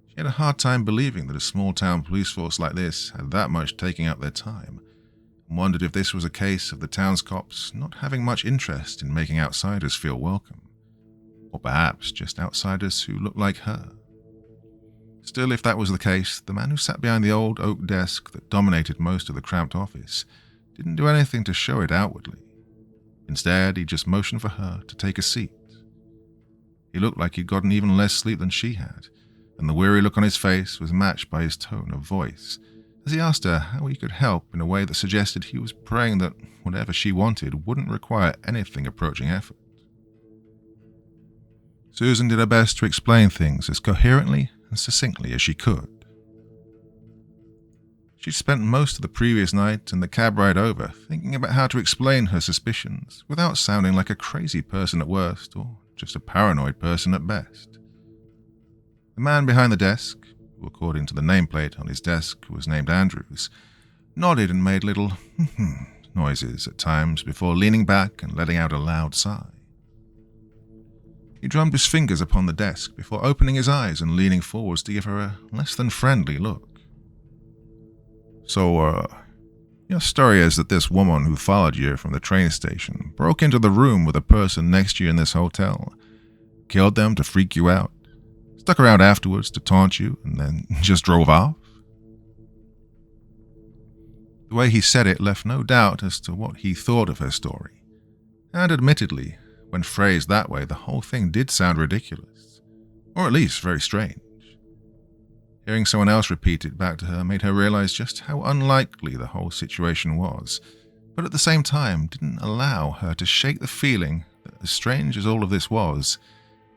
She had a hard time believing that a small-town police force like this had that much taking up their time, and wondered if this was a case of the town's cops not having much interest in making outsiders feel welcome, or perhaps just outsiders who looked like her. Still, if that was the case, the man who sat behind the old oak desk that dominated most of the cramped office didn't do anything to show it outwardly. Instead, he just motioned for her to take a seat. He looked like he'd gotten even less sleep than she had, and the weary look on his face was matched by his tone of voice, as he asked her how he could help in a way that suggested he was praying that whatever she wanted wouldn't require anything approaching effort. Susan did her best to explain things as coherently and succinctly as she could. She'd spent most of the previous night and the cab ride over thinking about how to explain her suspicions without sounding like a crazy person at worst or just a paranoid person at best. The man behind the desk, who according to the nameplate on his desk was named Andrews, nodded and made little noises at times before leaning back and letting out a loud sigh. He drummed his fingers upon the desk before opening his eyes and leaning forwards to give her a less than friendly look. So, your story is that this woman who followed you from the train station broke into the room with a person next to you in this hotel, killed them to freak you out, stuck around afterwards to taunt you, and then just drove off? The way he said it left no doubt as to what he thought of her story, and admittedly, when phrased that way, the whole thing did sound ridiculous, or at least very strange. Hearing someone else repeat it back to her made her realize just how unlikely the whole situation was, but at the same time didn't allow her to shake the feeling that, as strange as all of this was,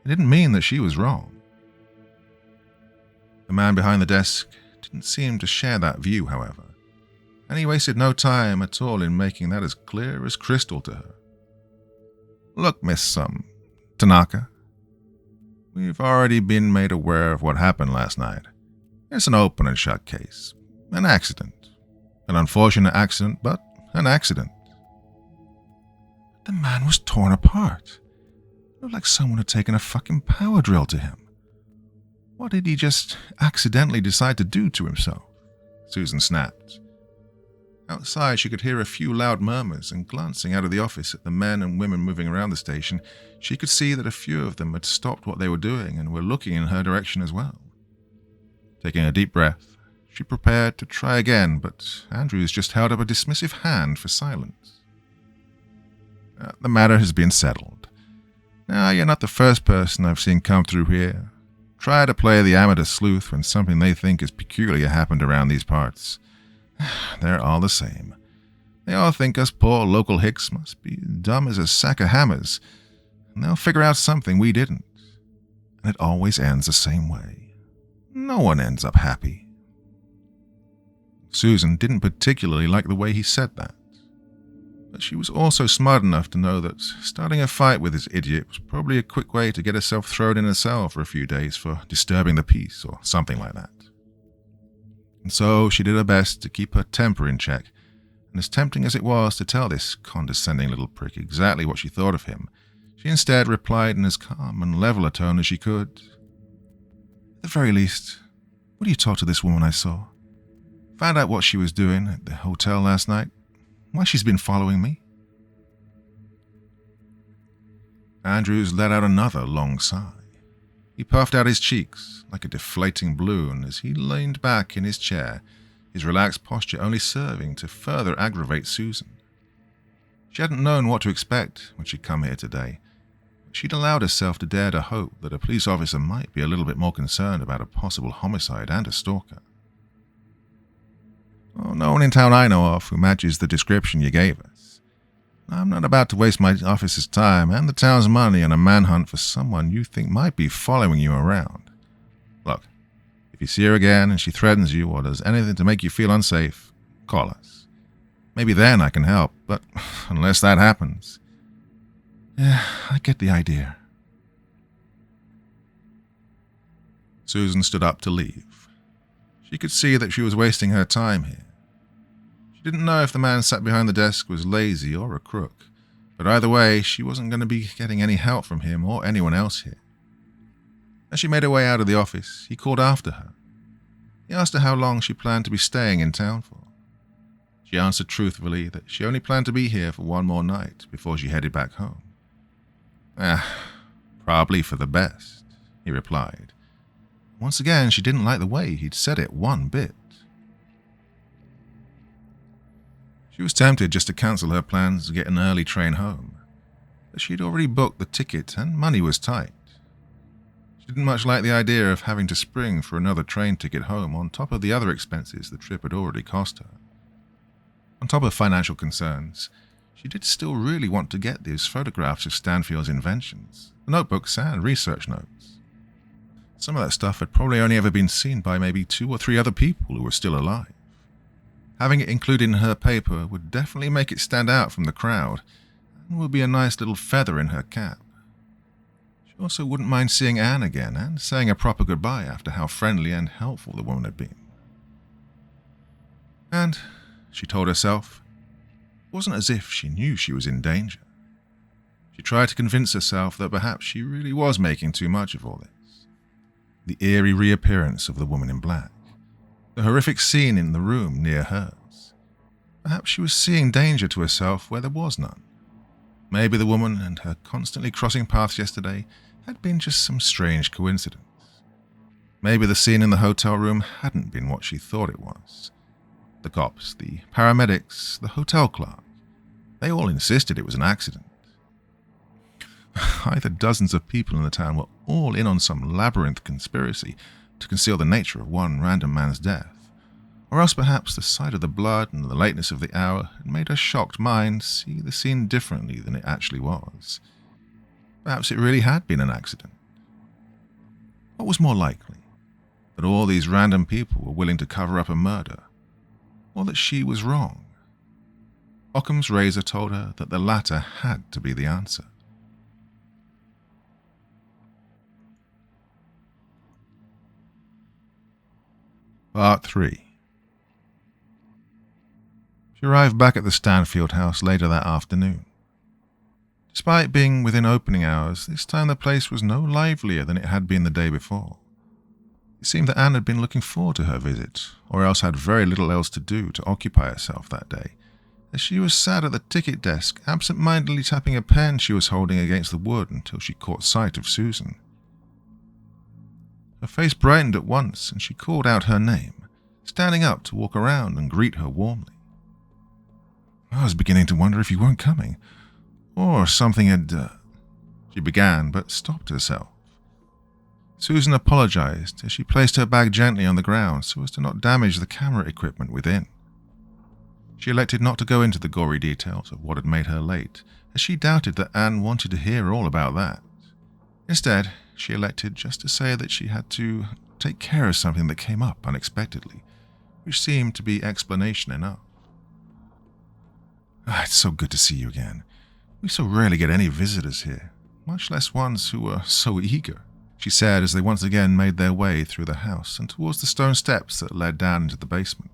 it didn't mean that she was wrong. The man behind the desk didn't seem to share that view, however, and he wasted no time at all in making that as clear as crystal to her. Look, Miss Tanaka, we've already been made aware of what happened last night. It's an open and shut case. An accident. An unfortunate accident, but an accident. The man was torn apart. It looked like someone had taken a fucking power drill to him. What did he just accidentally decide to do to himself? Susan snapped. Outside, she could hear a few loud murmurs, and glancing out of the office at the men and women moving around the station, she could see that a few of them had stopped what they were doing and were looking in her direction as well. Taking a deep breath, she prepared to try again, but Andrews just held up a dismissive hand for silence. The matter has been settled. Now, you're not the first person I've seen come through here. Try to play the amateur sleuth when something they think is peculiar happened around these parts. They're all the same. They all think us poor local hicks must be dumb as a sack of hammers, and they'll figure out something we didn't. And it always ends the same way. No one ends up happy. Susan didn't particularly like the way he said that, but she was also smart enough to know that starting a fight with this idiot was probably a quick way to get herself thrown in a cell for a few days for disturbing the peace or something like that. And so she did her best to keep her temper in check, and as tempting as it was to tell this condescending little prick exactly what she thought of him, she instead replied in as calm and level a tone as she could. At the very least, will you talk to this woman I saw? Found out what she was doing at the hotel last night, why she's been following me? Andrews let out another long sigh. He puffed out his cheeks like a deflating balloon as he leaned back in his chair, his relaxed posture only serving to further aggravate Susan. She hadn't known what to expect when she'd come here today. She'd allowed herself to dare to hope that a police officer might be a little bit more concerned about a possible homicide and a stalker. Oh, no one in town I know of who matches the description you gave us. I'm not about to waste my office's time and the town's money on a manhunt for someone you think might be following you around. Look, if you see her again and she threatens you or does anything to make you feel unsafe, call us. Maybe then I can help, but unless that happens... Yeah, I get the idea. Susan stood up to leave. She could see that she was wasting her time here. She didn't know if the man sat behind the desk was lazy or a crook, but either way, she wasn't going to be getting any help from him or anyone else here. As she made her way out of the office, he called after her. He asked her how long she planned to be staying in town for. She answered truthfully that she only planned to be here for one more night before she headed back home. Probably for the best, he replied. Once again, she didn't like the way he'd said it one bit. She was tempted just to cancel her plans to get an early train home, but she'd already booked the ticket and money was tight. She didn't much like the idea of having to spring for another train ticket home on top of the other expenses the trip had already cost her. On top of financial concerns, she did still really want to get these photographs of Stanfield's inventions, the notebooks and research notes. Some of that stuff had probably only ever been seen by maybe 2 or 3 other people who were still alive. Having it included in her paper would definitely make it stand out from the crowd, and would be a nice little feather in her cap. She also wouldn't mind seeing Anne again and saying a proper goodbye after how friendly and helpful the woman had been. And, she told herself, it wasn't as if she knew she was in danger. She tried to convince herself that perhaps she really was making too much of all this. The eerie reappearance of the woman in black. The horrific scene in the room near hers. Perhaps she was seeing danger to herself where there was none. Maybe the woman and her constantly crossing paths yesterday had been just some strange coincidence. Maybe the scene in the hotel room hadn't been what she thought it was. The cops, the paramedics, the hotel clerk, they all insisted it was an accident. Either dozens of people in the town were all in on some labyrinth conspiracy to conceal the nature of one random man's death, or else perhaps the sight of the blood and the lateness of the hour had made her shocked mind see the scene differently than it actually was. Perhaps it really had been an accident. What was more likely? That all these random people were willing to cover up a murder, or that she was wrong? Occam's razor told her that the latter had to be the answer. Part 3. She arrived back at the Stanfield House later that afternoon. Despite being within opening hours, this time the place was no livelier than it had been the day before. It seemed that Anne had been looking forward to her visit, or else had very little else to do to occupy herself that day, as she was sat at the ticket desk, absent-mindedly tapping a pen she was holding against the wood until she caught sight of Susan. Her face brightened at once, and she called out her name, standing up to walk around and greet her warmly. I was beginning to wonder if you weren't coming, or something had... She began, but stopped herself. Susan apologized as she placed her bag gently on the ground so as to not damage the camera equipment within. She elected not to go into the gory details of what had made her late, as she doubted that Anne wanted to hear all about that. Instead, she elected just to say that she had to take care of something that came up unexpectedly, which seemed to be explanation enough. It's so good to see you again. We so rarely get any visitors here, much less ones who are so eager, she said as they once again made their way through the house and towards the stone steps that led down into the basement.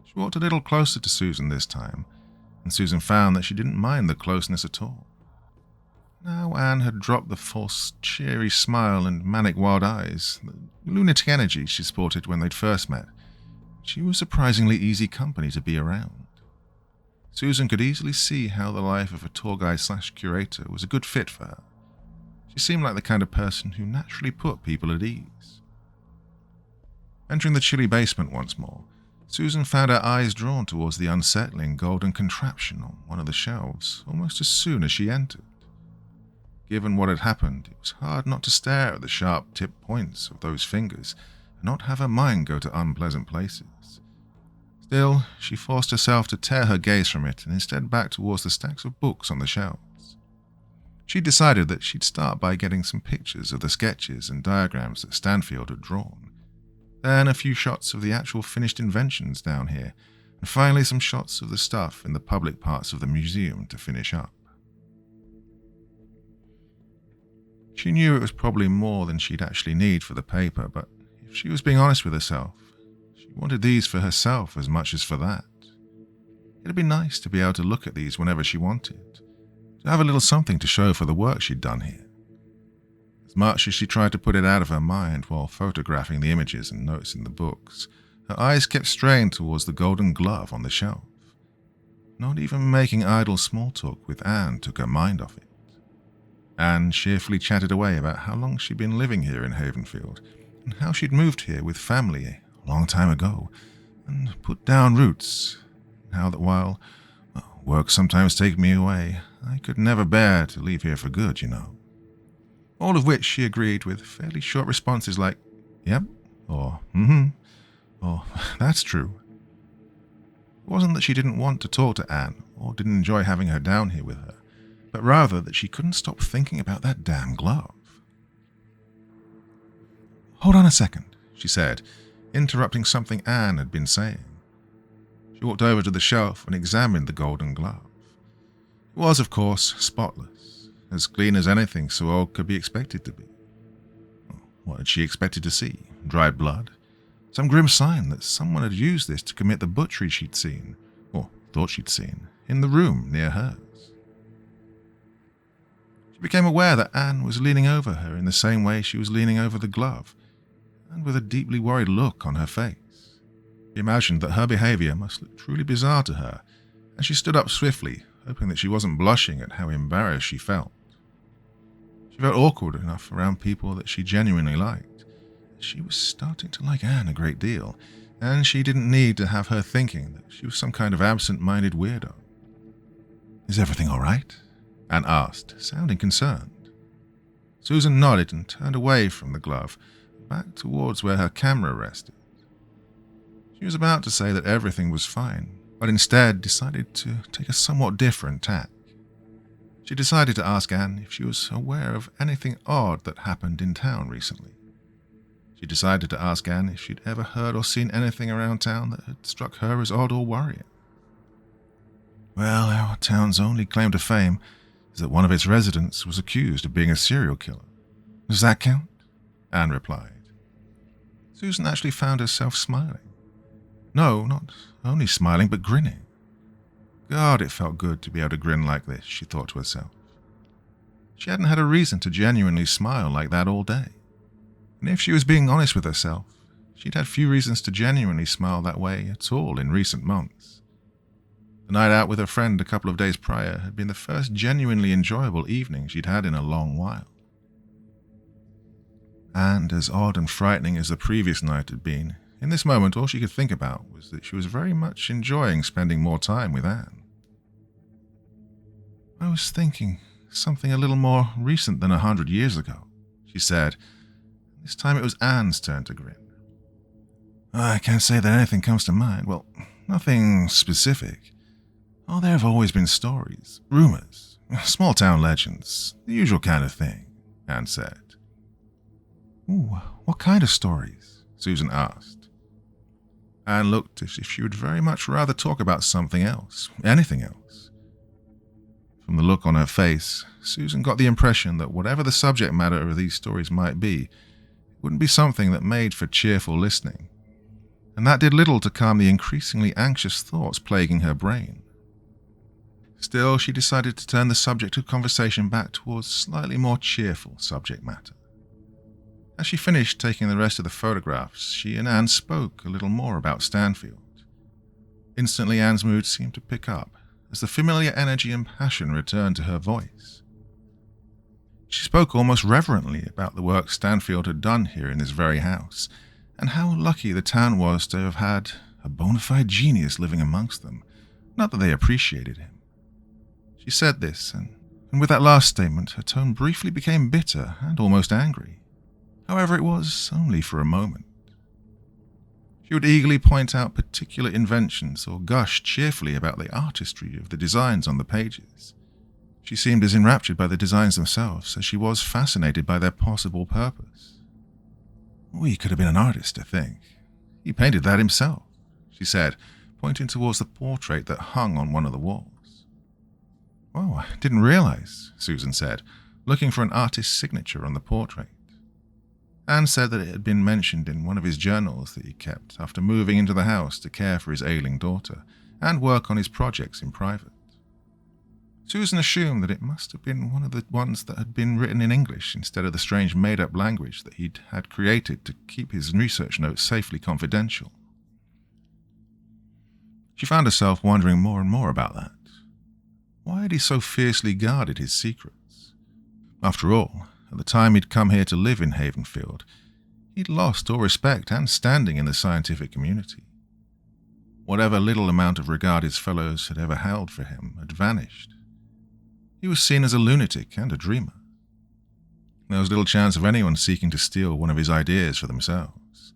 She walked a little closer to Susan this time, and Susan found that she didn't mind the closeness at all. Now Anne had dropped the false, cheery smile and manic wild eyes, the lunatic energy she sported when they'd first met. She was surprisingly easy company to be around. Susan could easily see how the life of a tour guide/curator was a good fit for her. She seemed like the kind of person who naturally put people at ease. Entering the chilly basement once more, Susan found her eyes drawn towards the unsettling golden contraption on one of the shelves almost as soon as she entered. Given what had happened, it was hard not to stare at the sharp-tipped points of those fingers and not have her mind go to unpleasant places. Still, she forced herself to tear her gaze from it and instead back towards the stacks of books on the shelves. She decided that she'd start by getting some pictures of the sketches and diagrams that Stanfield had drawn, then a few shots of the actual finished inventions down here, and finally some shots of the stuff in the public parts of the museum to finish up. She knew it was probably more than she'd actually need for the paper, but if she was being honest with herself, she wanted these for herself as much as for that. It'd be nice to be able to look at these whenever she wanted, to have a little something to show for the work she'd done here. As much as she tried to put it out of her mind while photographing the images and notes in the books, her eyes kept straying towards the golden glove on the shelf. Not even making idle small talk with Anne took her mind off it. Anne cheerfully chatted away about how long she'd been living here in Havenfield, and how she'd moved here with family a long time ago, and put down roots, and how that while work sometimes take me away, I could never bear to leave here for good, you know. All of which she agreed with fairly short responses like, yep, or or that's true. It wasn't that she didn't want to talk to Anne, or didn't enjoy having her down here with her, but rather that she couldn't stop thinking about that damn glove. Hold on a second, she said, interrupting something Anne had been saying. She walked over to the shelf and examined the golden glove. It was, of course, spotless, as clean as anything so old could be expected to be. What had she expected to see? Dried blood? Some grim sign that someone had used this to commit the butchery she'd seen, or thought she'd seen, in the room near hers. She became aware that Anne was leaning over her in the same way she was leaning over the glove, and with a deeply worried look on her face. She imagined that her behavior must look truly bizarre to her, and she stood up swiftly, hoping that she wasn't blushing at how embarrassed she felt. She felt awkward enough around people that she genuinely liked. She was starting to like Anne a great deal, and she didn't need to have her thinking that she was some kind of absent-minded weirdo. Is everything all right? Anne asked, sounding concerned. Susan nodded and turned away from the glove, back towards where her camera rested. She was about to say that everything was fine, but instead decided to take a somewhat different tack. She decided to ask Anne if she was aware of anything odd that happened in town recently. She decided to ask Anne if she'd ever heard or seen anything around town that had struck her as odd or worrying. Well, our town's only claim to fame is that one of its residents was accused of being a serial killer. Does that count? Anne replied. Susan actually found herself smiling. No, not only smiling, but grinning. God, it felt good to be able to grin like this, she thought to herself. She hadn't had a reason to genuinely smile like that all day. And if she was being honest with herself, she'd had few reasons to genuinely smile that way at all in recent months. The night out with her friend a couple of days prior had been the first genuinely enjoyable evening she'd had in a long while. And as odd and frightening as the previous night had been, in this moment all she could think about was that she was very much enjoying spending more time with Anne. "I was thinking something a little more recent than 100 years ago," she said. This time it was Anne's turn to grin. "I can't say that anything comes to mind. Well, nothing specific. Oh, there have always been stories, rumors, small-town legends, the usual kind of thing," Anne said. "Ooh, what kind of stories?" Susan asked. Anne looked as if she would very much rather talk about something else, anything else. From the look on her face, Susan got the impression that whatever the subject matter of these stories might be, it wouldn't be something that made for cheerful listening, and that did little to calm the increasingly anxious thoughts plaguing her brain. Still, she decided to turn the subject of conversation back towards slightly more cheerful subject matter. As she finished taking the rest of the photographs, she and Anne spoke a little more about Stanfield. Instantly, Anne's mood seemed to pick up, as the familiar energy and passion returned to her voice. She spoke almost reverently about the work Stanfield had done here in this very house, and how lucky the town was to have had a bona fide genius living amongst them, not that they appreciated him. She said this, and with that last statement, her tone briefly became bitter and almost angry. However, it was only for a moment. She would eagerly point out particular inventions or gush cheerfully about the artistry of the designs on the pages. She seemed as enraptured by the designs themselves as she was fascinated by their possible purpose. "Oh, he could have been an artist, I think. He painted that himself," she said, pointing towards the portrait that hung on one of the walls. "Oh, I didn't realize," Susan said, looking for an artist's signature on the portrait. Anne said that it had been mentioned in one of his journals that he kept after moving into the house to care for his ailing daughter and work on his projects in private. Susan assumed that it must have been one of the ones that had been written in English instead of the strange made-up language that he had created to keep his research notes safely confidential. She found herself wondering more and more about that. Why had he so fiercely guarded his secrets? After all, at the time he'd come here to live in Havenfield, he'd lost all respect and standing in the scientific community. Whatever little amount of regard his fellows had ever held for him had vanished. He was seen as a lunatic and a dreamer. There was little chance of anyone seeking to steal one of his ideas for themselves.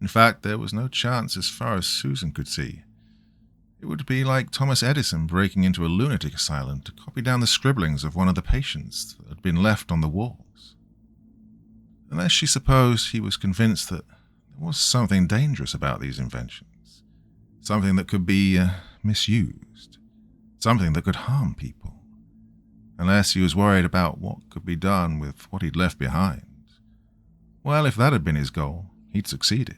In fact, there was no chance as far as Susan could see. It would be like Thomas Edison breaking into a lunatic asylum to copy down the scribblings of one of the patients that had been left on the walls. Unless she supposed he was convinced that there was something dangerous about these inventions, something that could be misused, something that could harm people. Unless he was worried about what could be done with what he'd left behind. Well, if that had been his goal, he'd succeeded.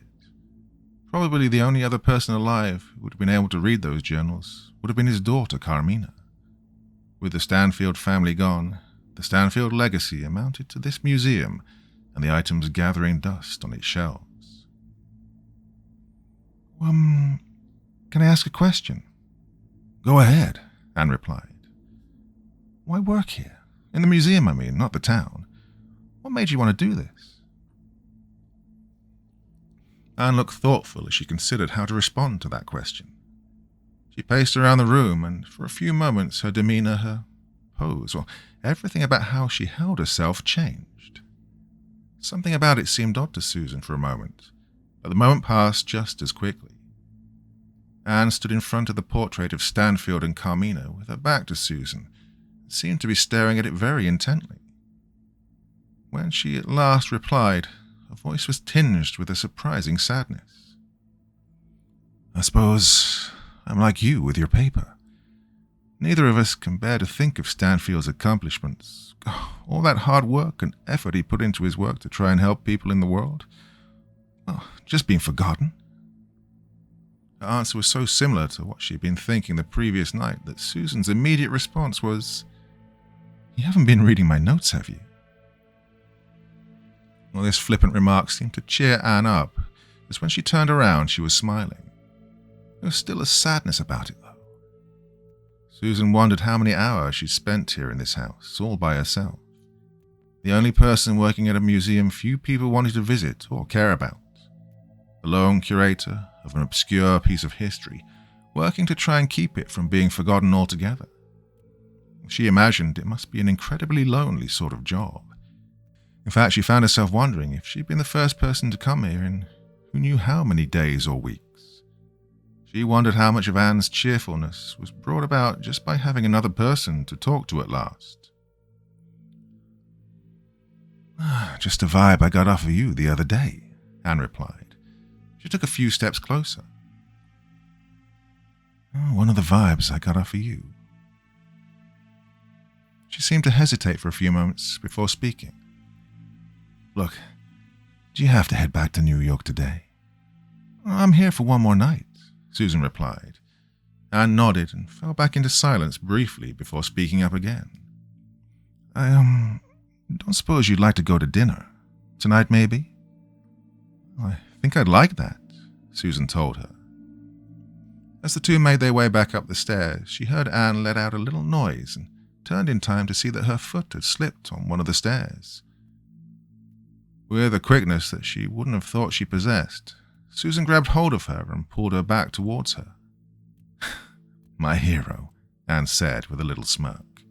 Probably the only other person alive who would have been able to read those journals would have been his daughter, Carmina. With the Stanfield family gone, the Stanfield legacy amounted to this museum and the items gathering dust on its shelves. Can I ask a question?" "Go ahead," Anne replied. "Why work here? In the museum, I mean, not the town. What made you want to do this?" Anne looked thoughtful as she considered how to respond to that question. She paced around the room, and for a few moments her demeanor, her pose, or everything about how she held herself changed. Something about it seemed odd to Susan for a moment, but the moment passed just as quickly. Anne stood in front of the portrait of Stanfield and Carmina with her back to Susan, and seemed to be staring at it very intently. When she at last replied, her voice was tinged with a surprising sadness. "I suppose I'm like you with your paper. Neither of us can bear to think of Stanfield's accomplishments, all that hard work and effort he put into his work to try and help people in the world, just being forgotten." Her answer was so similar to what she'd been thinking the previous night that Susan's immediate response was, "You haven't been reading my notes, have you?" Well, this flippant remark seemed to cheer Anne up, as when she turned around she was smiling. There was still a sadness about it, though. Susan wondered how many hours she'd spent here in this house, all by herself. The only person working at a museum few people wanted to visit or care about. The lone curator of an obscure piece of history, working to try and keep it from being forgotten altogether. She imagined it must be an incredibly lonely sort of job. In fact, she found herself wondering if she'd been the first person to come here in who knew how many days or weeks. She wondered how much of Anne's cheerfulness was brought about just by having another person to talk to at last. "Just a vibe I got off of you the other day," Anne replied. She took a few steps closer. "One of the vibes I got off of you." She seemed to hesitate for a few moments before speaking. "Look, do you have to head back to New York today?" "I'm here for one more night," Susan replied. Anne nodded and fell back into silence briefly before speaking up again. "I don't suppose you'd like to go to dinner? Tonight, maybe?" "I think I'd like that," Susan told her. As the two made their way back up the stairs, she heard Anne let out a little noise and turned in time to see that her foot had slipped on one of the stairs. With a quickness that she wouldn't have thought she possessed, Susan grabbed hold of her and pulled her back towards her. "My hero," Anne said with a little smirk.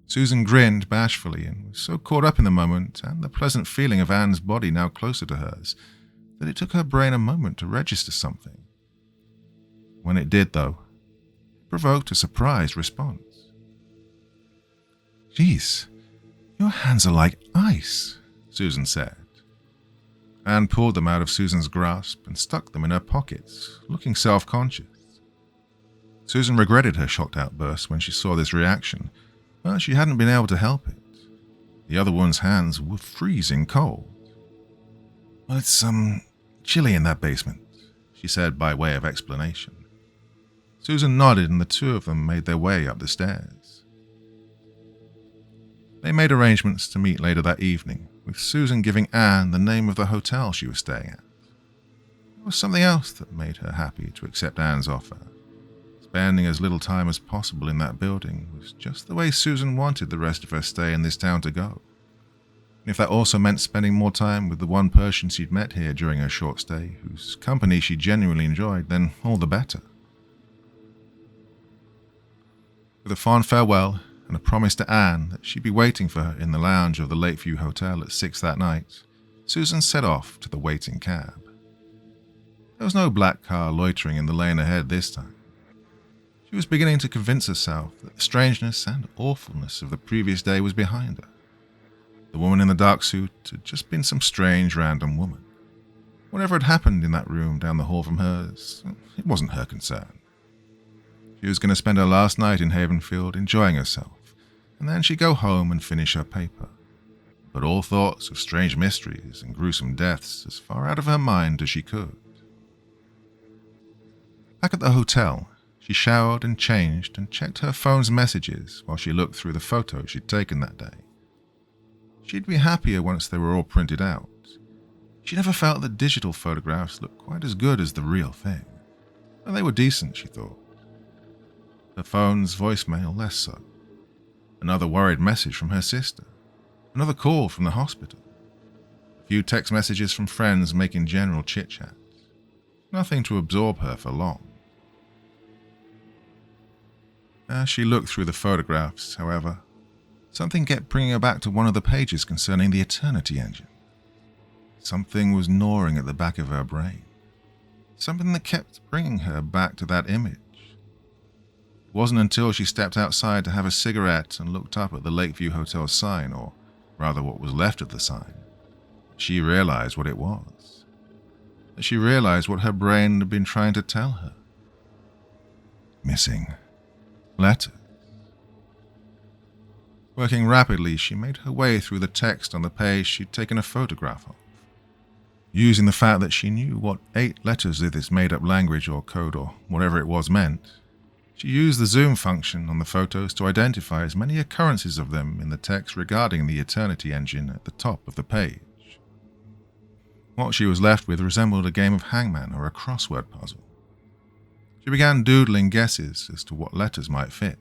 Susan grinned bashfully and was so caught up in the moment and the pleasant feeling of Anne's body now closer to hers that it took her brain a moment to register something. When it did, though, it provoked a surprised response. "Geez, your hands are like ice," Susan said. Anne pulled them out of Susan's grasp and stuck them in her pockets, looking self-conscious. Susan regretted her shocked outburst when she saw this reaction, but she hadn't been able to help it. The other woman's hands were freezing cold. "Well, it's, chilly in that basement," she said by way of explanation. Susan nodded and the two of them made their way up the stairs. They made arrangements to meet later that evening, with Susan giving Anne the name of the hotel she was staying at. There was something else that made her happy to accept Anne's offer. Spending as little time as possible in that building was just the way Susan wanted the rest of her stay in this town to go. And if that also meant spending more time with the one person she'd met here during her short stay, whose company she genuinely enjoyed, then all the better. With a fond farewell and a promise to Anne that she'd be waiting for her in the lounge of the Lakeview Hotel at 6 that night, Susan set off to the waiting cab. There was no black car loitering in the lane ahead this time. She was beginning to convince herself that the strangeness and awfulness of the previous day was behind her. The woman in the dark suit had just been some strange random woman. Whatever had happened in that room down the hall from hers, it wasn't her concern. She was going to spend her last night in Havenfield enjoying herself, and then she'd go home and finish her paper. But all thoughts of strange mysteries and gruesome deaths as far out of her mind as she could. Back at the hotel, she showered and changed and checked her phone's messages while she looked through the photos she'd taken that day. She'd be happier once they were all printed out. She never felt that digital photographs looked quite as good as the real thing. But they were decent, she thought. Her phone's voicemail less so. Another worried message from her sister. Another call from the hospital. A few text messages from friends making general chit-chat. Nothing to absorb her for long. As she looked through the photographs, however, something kept bringing her back to one of the pages concerning the Eternity Engine. Something was gnawing at the back of her brain. Something that kept bringing her back to that image. It wasn't until she stepped outside to have a cigarette and looked up at the Lakeview Hotel sign, or rather what was left of the sign, that she realized what it was. That she realized what her brain had been trying to tell her. Missing letters. Working rapidly, she made her way through the text on the page she'd taken a photograph of. Using the fact that she knew what 8 letters of this made-up language or code or whatever it was meant, she used the zoom function on the photos to identify as many occurrences of them in the text regarding the Eternity Engine at the top of the page. What she was left with resembled a game of hangman or a crossword puzzle. She began doodling guesses as to what letters might fit.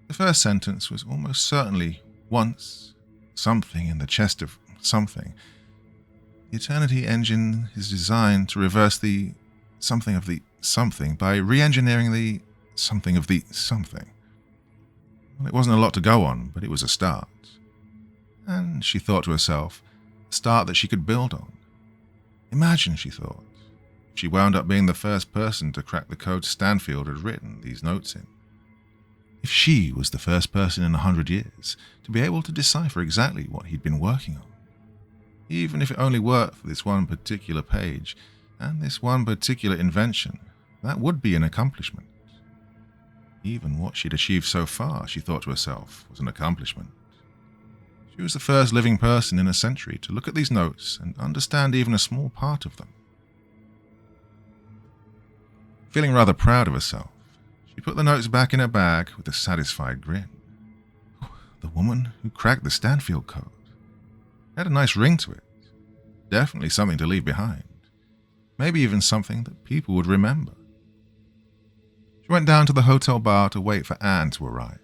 The first sentence was almost certainly once, something in the chest of something. The Eternity engine is designed to reverse the something of the something by re-engineering the something of the something. Well, it wasn't a lot to go on, but it was a start. And she thought to herself, a start that she could build on. Imagine, she thought, if she wound up being the first person to crack the code Stanfield had written these notes in. If she was the first person in 100 years to be able to decipher exactly what he'd been working on. Even if it only worked for this one particular page and this one particular invention, that would be an accomplishment. Even what she'd achieved so far, she thought to herself, was an accomplishment. She was the first living person in a century to look at these notes and understand even a small part of them. Feeling rather proud of herself, she put the notes back in her bag with a satisfied grin. The woman who cracked the Stanfield code had a nice ring to it. Definitely something to leave behind. Maybe even something that people would remember. She went down to the hotel bar to wait for Anne to arrive.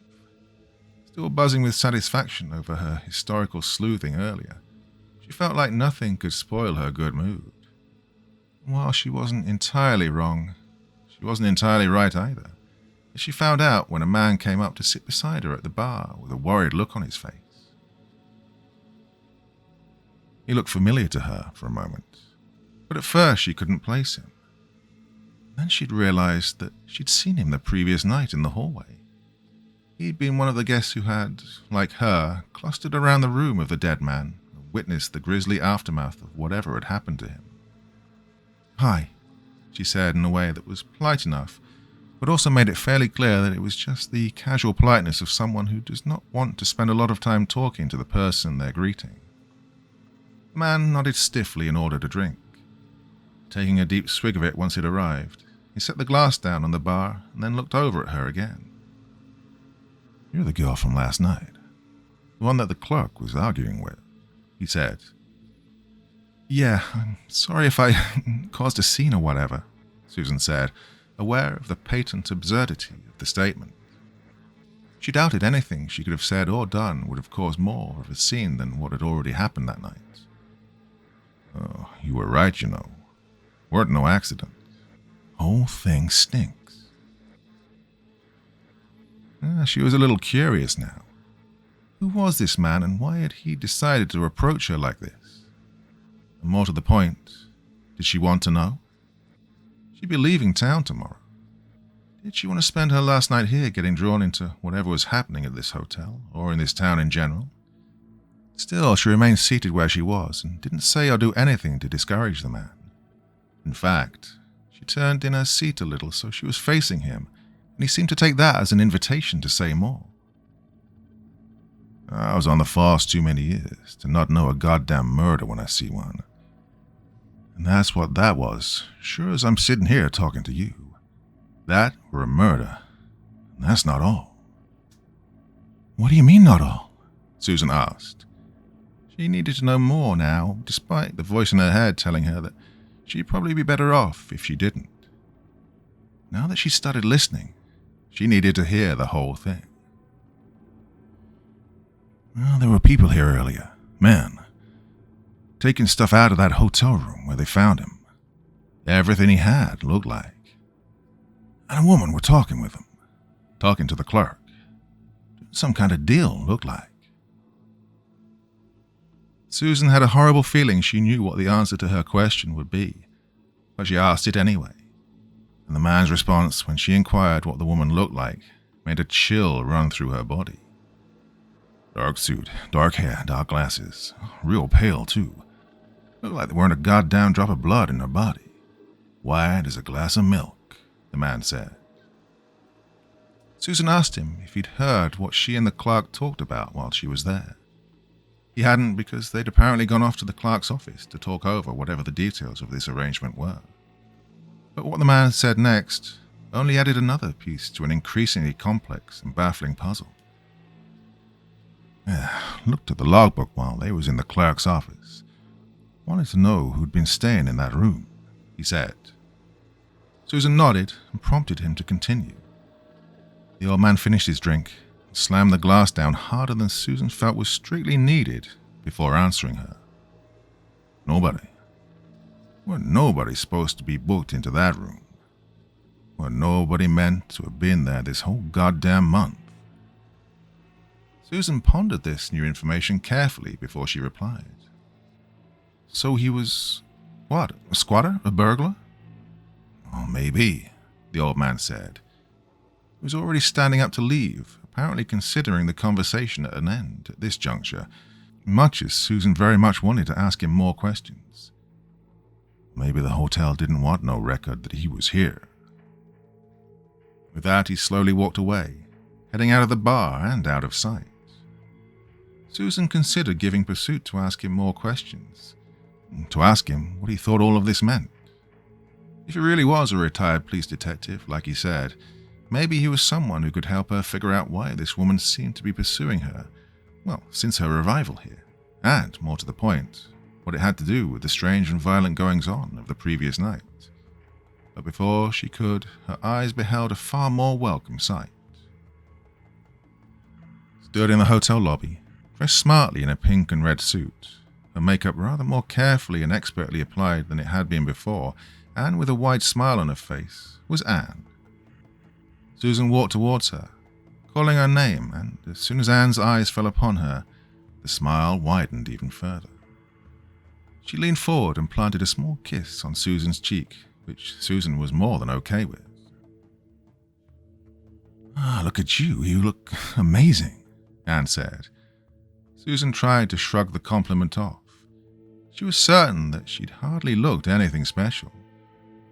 Still buzzing with satisfaction over her historical sleuthing earlier, she felt like nothing could spoil her good mood. While she wasn't entirely wrong, she wasn't entirely right either. She found out when a man came up to sit beside her at the bar with a worried look on his face. He looked familiar to her for a moment, but at first she couldn't place him. Then she'd realized that she'd seen him the previous night in the hallway. He'd been one of the guests who had, like her, clustered around the room of the dead man and witnessed the grisly aftermath of whatever had happened to him. "Hi," she said in a way that was polite enough, but also made it fairly clear that it was just the casual politeness of someone who does not want to spend a lot of time talking to the person they're greeting. The man nodded stiffly and ordered a drink. Taking a deep swig of it once it arrived, he set the glass down on the bar and then looked over at her again. "You're the girl from last night, the one that the clerk was arguing with," he said. "Yeah, I'm sorry if I caused a scene or whatever," Susan said, aware of the patent absurdity of the statement. She doubted anything she could have said or done would have caused more of a scene than what had already happened that night. "Oh, you were right, you know. Weren't no accident. Whole thing stinks." She was a little curious now. Who was this man and why had he decided to approach her like this? And more to the point, did she want to know? She'd be leaving town tomorrow. Did she want to spend her last night here getting drawn into whatever was happening at this hotel, or in this town in general? Still, she remained seated where she was and didn't say or do anything to discourage the man. In fact, she turned in her seat a little so she was facing him, and he seemed to take that as an invitation to say more. "I was on the force too many years to not know a goddamn murder when I see one. And that's what that was, sure as I'm sitting here talking to you. That were a murder, and that's not all." "What do you mean, not all?" Susan asked. She needed to know more now, despite the voice in her head telling her that she'd probably be better off if she didn't. Now that she started listening, she needed to hear the whole thing. "Well, there were people here earlier, men, taking stuff out of that hotel room where they found him. Everything he had, looked like. And a woman were talking with him, talking to the clerk. Some kind of deal, looked like." Susan had a horrible feeling she knew what the answer to her question would be, but she asked it anyway. And the man's response when she inquired what the woman looked like made a chill run through her body. Dark suit, dark hair, dark glasses, real pale too. Looked like there weren't a goddamn drop of blood in her body. White as a glass of milk, the man said. Susan asked him if he'd heard what she and the clerk talked about while she was there. He hadn't, because they'd apparently gone off to the clerk's office to talk over whatever the details of this arrangement were. But what the man said next only added another piece to an increasingly complex and baffling puzzle. Looked at the logbook while they was in the clerk's office. wanted to know who'd been staying in that room, he said. Susan nodded and prompted him to continue. The old man finished his drink and slammed the glass down harder than Susan felt was strictly needed before answering her. Nobody. Well, nobody's supposed to be booked into that room. Well, nobody meant to have been there this whole goddamn month. Susan pondered this new information carefully before she replied. So he was, what, a squatter? A burglar? Oh, maybe, the old man said. He was already standing up to leave, apparently considering the conversation at an end at this juncture, much as Susan very much wanted to ask him more questions. Maybe the hotel didn't want no record that he was here. With that, he slowly walked away, heading out of the bar and out of sight. Susan considered giving pursuit to ask him more questions, to ask him what he thought all of this meant. If he really was a retired police detective, like he said, maybe he was someone who could help her figure out why this woman seemed to be pursuing her, well, since her arrival here, and, more to the point, what it had to do with the strange and violent goings-on of the previous night. But before she could, her eyes beheld a far more welcome sight. Stood in the hotel lobby, dressed smartly in a pink and red suit, her makeup rather more carefully and expertly applied than it had been before, and with a wide smile on her face, was Anne. Susan walked towards her, calling her name, and as soon as Anne's eyes fell upon her, the smile widened even further. She leaned forward and planted a small kiss on Susan's cheek, which Susan was more than okay with. "Ah, look at you. You look amazing," Anne said. Susan tried to shrug the compliment off. She was certain that she'd hardly looked anything special.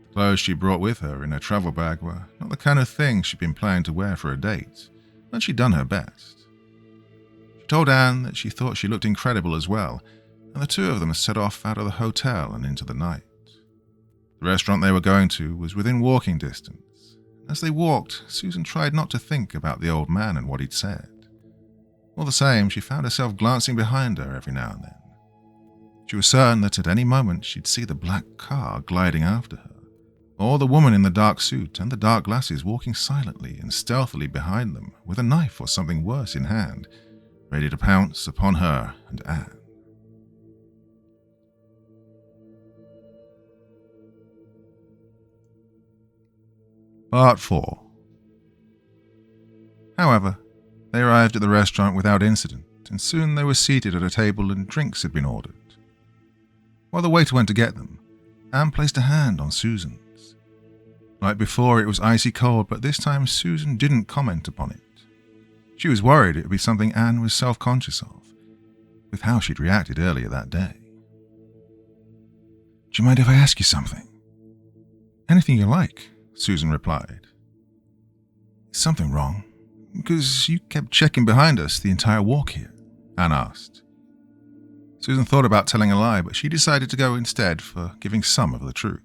The clothes she brought with her in her travel bag were not the kind of thing she'd been planning to wear for a date, but she'd done her best. She told Anne that she thought she looked incredible as well, and the two of them set off out of the hotel and into the night. The restaurant they were going to was within walking distance. As they walked, Susan tried not to think about the old man and what he'd said. All the same, she found herself glancing behind her every now and then. She was certain that at any moment she'd see the black car gliding after her, or the woman in the dark suit and the dark glasses walking silently and stealthily behind them with a knife or something worse in hand, ready to pounce upon her and Anne. Part 4. However, they arrived at the restaurant without incident, and soon they were seated at a table and drinks had been ordered. While the waiter went to get them, Anne placed a hand on Susan's. Like before, it was icy cold, but this time Susan didn't comment upon it. She was worried it would be something Anne was self-conscious of, with how she'd reacted earlier that day. "Do you mind if I ask you something?" "Anything you like," Susan replied. "Is something wrong? Because you kept checking behind us the entire walk here," Anne asked. Susan thought about telling a lie, but she decided to go instead for giving some of the truth.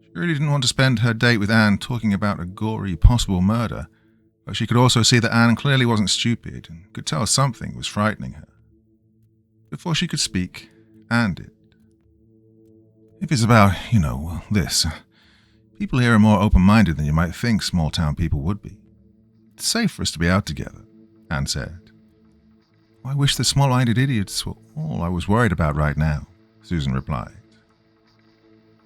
She really didn't want to spend her date with Anne talking about a gory possible murder, but she could also see that Anne clearly wasn't stupid and could tell something was frightening her. Before she could speak, Anne did. "If it's about, this, people here are more open-minded than you might think small-town people would be. It's safe for us to be out together," Anne said. "I wish the small-minded idiots were all I was worried about right now," Susan replied.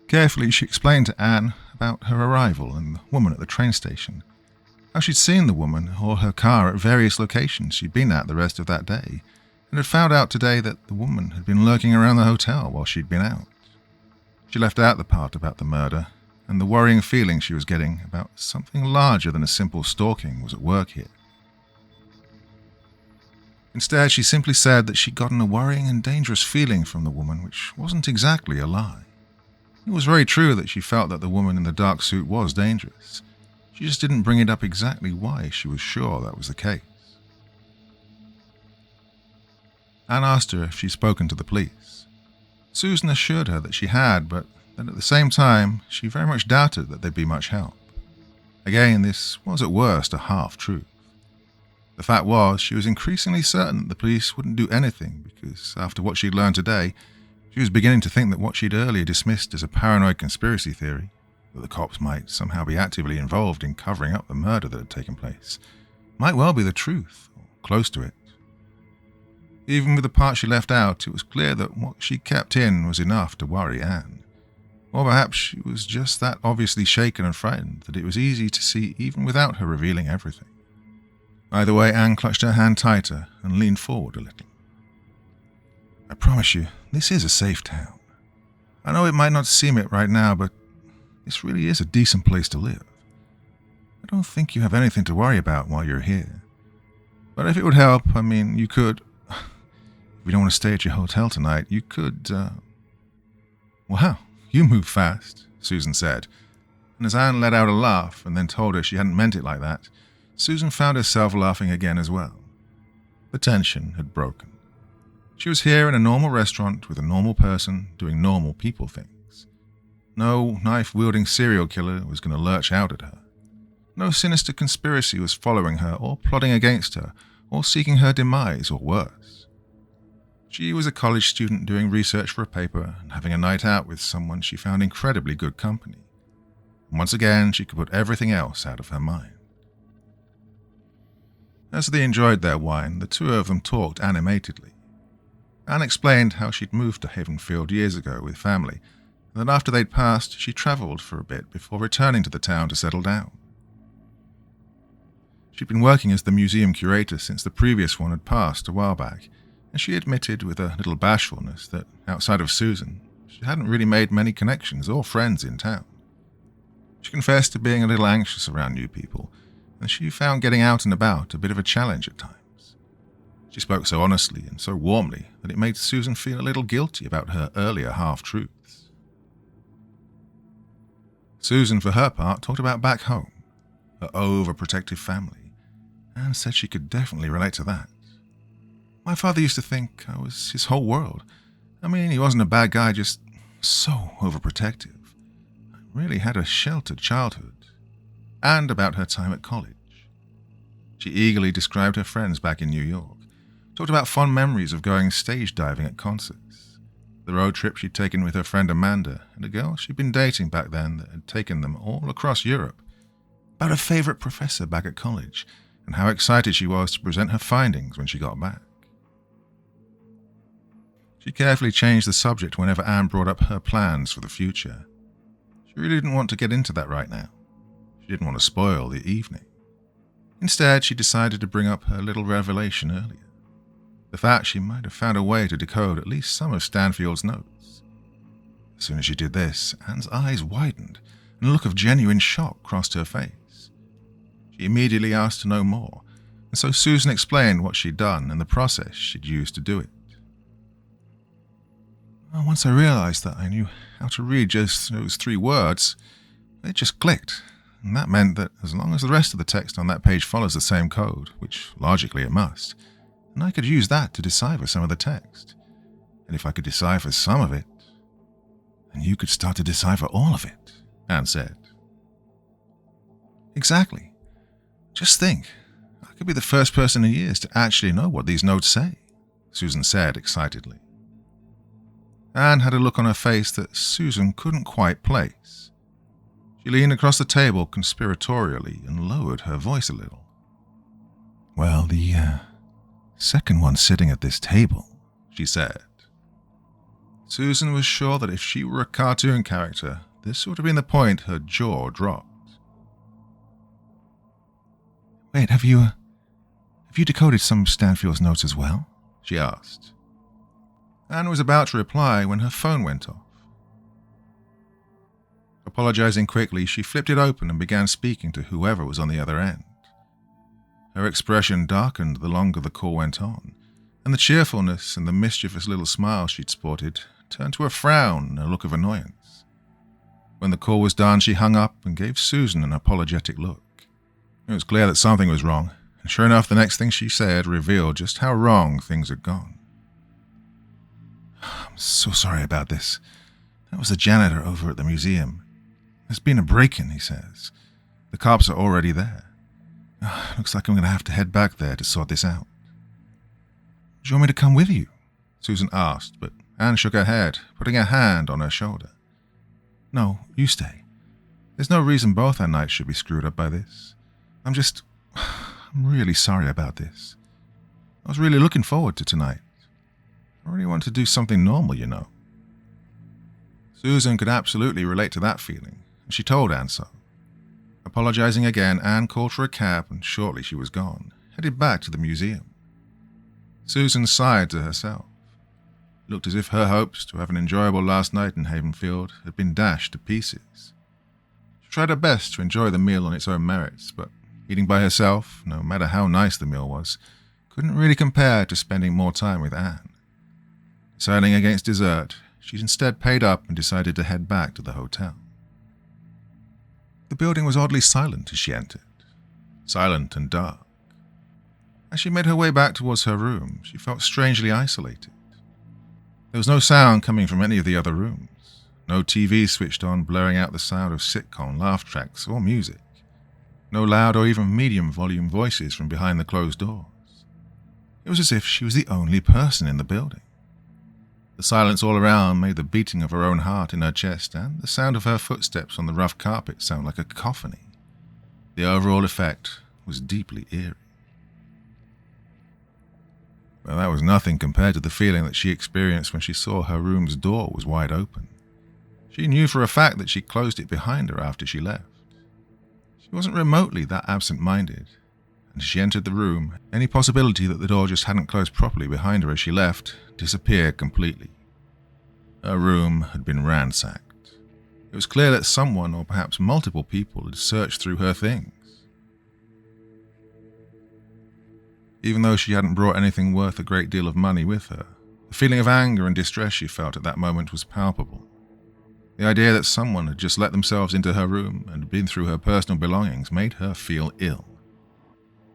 Carefully, she explained to Anne about her arrival and the woman at the train station, how she'd seen the woman or her car at various locations she'd been at the rest of that day, and had found out today that the woman had been lurking around the hotel while she'd been out. She left out the part about the murder, and the worrying feeling she was getting about something larger than a simple stalking was at work here. Instead, she simply said that she'd gotten a worrying and dangerous feeling from the woman, which wasn't exactly a lie. It was very true that she felt that the woman in the dark suit was dangerous. She just didn't bring it up exactly why she was sure that was the case. Anne asked her if she'd spoken to the police. Susan assured her that she had, but that at the same time, she very much doubted that they'd be much help. Again, this was at worst a half-truth. The fact was, she was increasingly certain that the police wouldn't do anything because, after what she'd learned today, She was beginning to think that what she'd earlier dismissed as a paranoid conspiracy theory, that the cops might somehow be actively involved in covering up the murder that had taken place, might well be the truth, or close to it. Even with the part she left out, it was clear that what she kept in was enough to worry Anne. Or perhaps she was just that obviously shaken and frightened that it was easy to see even without her revealing everything. Either way, Anne clutched her hand tighter and leaned forward a little. I promise you, this is a safe town. I know it might not seem it right now, but this really is a decent place to live. I don't think you have anything to worry about while you're here. But if it would help, you could... If you don't want to stay at your hotel tonight, you could, Wow, you move fast, Susan said. And as Anne let out a laugh and then told her she hadn't meant it like that, Susan found herself laughing again as well. The tension had broken. She was here in a normal restaurant with a normal person doing normal people things. No knife-wielding serial killer was going to lurch out at her. No sinister conspiracy was following her or plotting against her or seeking her demise or worse. She was a college student doing research for a paper and having a night out with someone she found incredibly good company. And once again, she could put everything else out of her mind. As they enjoyed their wine, the two of them talked animatedly. Anne explained how she'd moved to Havenfield years ago with family, and that after they'd passed, she travelled for a bit before returning to the town to settle down. She'd been working as the museum curator since the previous one had passed a while back, and she admitted with a little bashfulness that, outside of Susan, she hadn't really made many connections or friends in town. She confessed to being a little anxious around new people, and she found getting out and about a bit of a challenge at times. She spoke so honestly and so warmly that it made Susan feel a little guilty about her earlier half-truths. Susan, for her part, talked about back home, her overprotective family, and said she could definitely relate to that. My father used to think I was his whole world. He wasn't a bad guy, just so overprotective. I really had a sheltered childhood. And about her time at college. She eagerly described her friends back in New York, talked about fond memories of going stage diving at concerts, the road trip she'd taken with her friend Amanda and a girl she'd been dating back then that had taken them all across Europe, about her favourite professor back at college and how excited she was to present her findings when she got back. She carefully changed the subject whenever Anne brought up her plans for the future. She really didn't want to get into that right now. She didn't want to spoil the evening. Instead, she decided to bring up her little revelation earlier. The fact she might have found a way to decode at least some of Stanfield's notes. As soon as she did this, Anne's eyes widened and a look of genuine shock crossed her face. She immediately asked to know more, and so Susan explained what she'd done and the process she'd used to do it. Once I realized that I knew how to read just those 3 words, it just clicked. And that meant that as long as the rest of the text on that page follows the same code, which logically it must, then I could use that to decipher some of the text. And if I could decipher some of it, then you could start to decipher all of it, Anne said. Exactly. Just think, I could be the first person in years to actually know what these notes say, Susan said excitedly. Anne had a look on her face that Susan couldn't quite place. She leaned across the table conspiratorially and lowered her voice a little. Well, the second one sitting at this table, she said. Susan was sure that if she were a cartoon character, this would have been the point her jaw dropped. Wait, have you decoded some of Stanfield's notes as well? She asked. Anne was about to reply when her phone went off. Apologizing quickly, she flipped it open and began speaking to whoever was on the other end. Her expression darkened the longer the call went on, and the cheerfulness and the mischievous little smile she'd sported turned to a frown and a look of annoyance. When the call was done, she hung up and gave Susan an apologetic look. It was clear that something was wrong, and sure enough, the next thing she said revealed just how wrong things had gone. I'm so sorry about this. That was the janitor over at the museum. There's been a break-in, he says. The cops are already there. Looks like I'm going to have to head back there to sort this out. Do you want me to come with you? Susan asked, but Anne shook her head, putting a hand on her shoulder. "No, you stay. There's no reason both our nights should be screwed up by this. I'm really sorry about this. I was really looking forward to tonight. I really want to do something normal, you know." Susan could absolutely relate to that feeling, and she told Anne so. Apologizing again, Anne called for a cab, and shortly she was gone, headed back to the museum. Susan sighed to herself. It looked as if her hopes to have an enjoyable last night in Havenfield had been dashed to pieces. She tried her best to enjoy the meal on its own merits, but eating by herself, no matter how nice the meal was, couldn't really compare to spending more time with Anne. Deciding against dessert, she instead paid up and decided to head back to the hotel. The building was oddly silent as she entered, silent and dark. As she made her way back towards her room, she felt strangely isolated. There was no sound coming from any of the other rooms, no TV switched on blurring out the sound of sitcom laugh tracks or music, no loud or even medium volume voices from behind the closed doors. It was as if she was the only person in the building. The silence all around made the beating of her own heart in her chest and the sound of her footsteps on the rough carpet sound like a cacophony. The overall effect was deeply eerie. Well, that was nothing compared to the feeling that she experienced when she saw her room's door was wide open. She knew for a fact that she closed it behind her after she left. She wasn't remotely that absent-minded, and as she entered the room, any possibility that the door just hadn't closed properly behind her as she left disappeared completely. Her room had been ransacked. It was clear that someone, or perhaps multiple people, had searched through her things. Even though she hadn't brought anything worth a great deal of money with her, the feeling of anger and distress she felt at that moment was palpable. The idea that someone had just let themselves into her room and been through her personal belongings made her feel ill.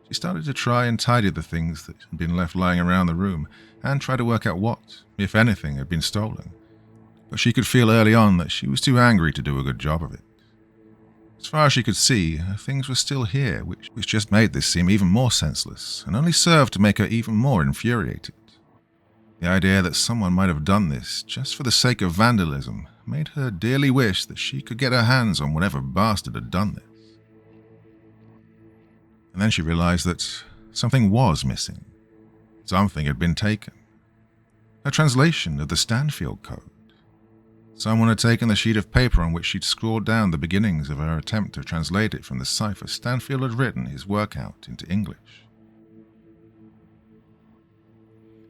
She started to try and tidy the things that had been left lying around the room and try to work out what, if anything, had been stolen. But she could feel early on that she was too angry to do a good job of it. As far as she could see, her things were still here, which just made this seem even more senseless and only served to make her even more infuriated. The idea that someone might have done this just for the sake of vandalism made her dearly wish that she could get her hands on whatever bastard had done this. And then she realized that something was missing. Something had been taken. A translation of the Stanfield Code. Someone had taken the sheet of paper on which she'd scrawled down the beginnings of her attempt to translate it from the cipher Stanfield had written his work out into English.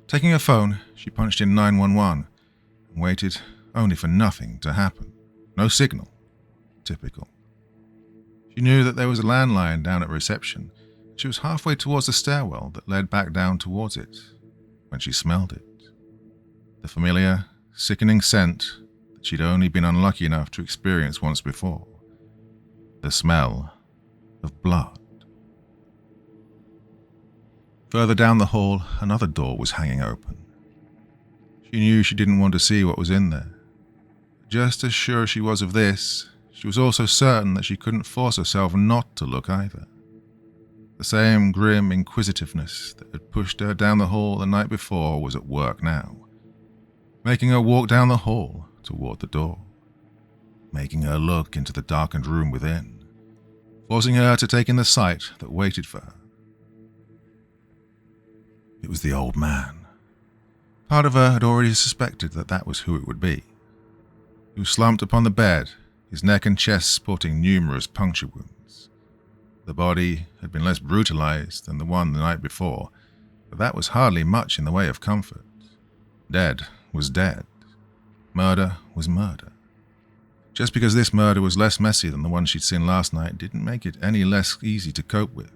Taking her phone, she punched in 911 and waited only for nothing to happen. No signal. Typical. She knew that there was a landline down at reception. She was halfway towards the stairwell that led back down towards it when she smelled it. The familiar, sickening scent that she'd only been unlucky enough to experience once before. The smell of blood. Further down the hall, another door was hanging open. She knew she didn't want to see what was in there. Just as sure she was of this, she was also certain that she couldn't force herself not to look either. The same grim inquisitiveness that had pushed her down the hall the night before was at work now, making her walk down the hall toward the door, making her look into the darkened room within, forcing her to take in the sight that waited for her. It was the old man. Part of her had already suspected that that was who it would be. He was slumped upon the bed, his neck and chest sporting numerous puncture wounds. The body had been less brutalized than the one the night before, but that was hardly much in the way of comfort. Dead was dead. Murder was murder. Just because this murder was less messy than the one she'd seen last night didn't make it any less easy to cope with.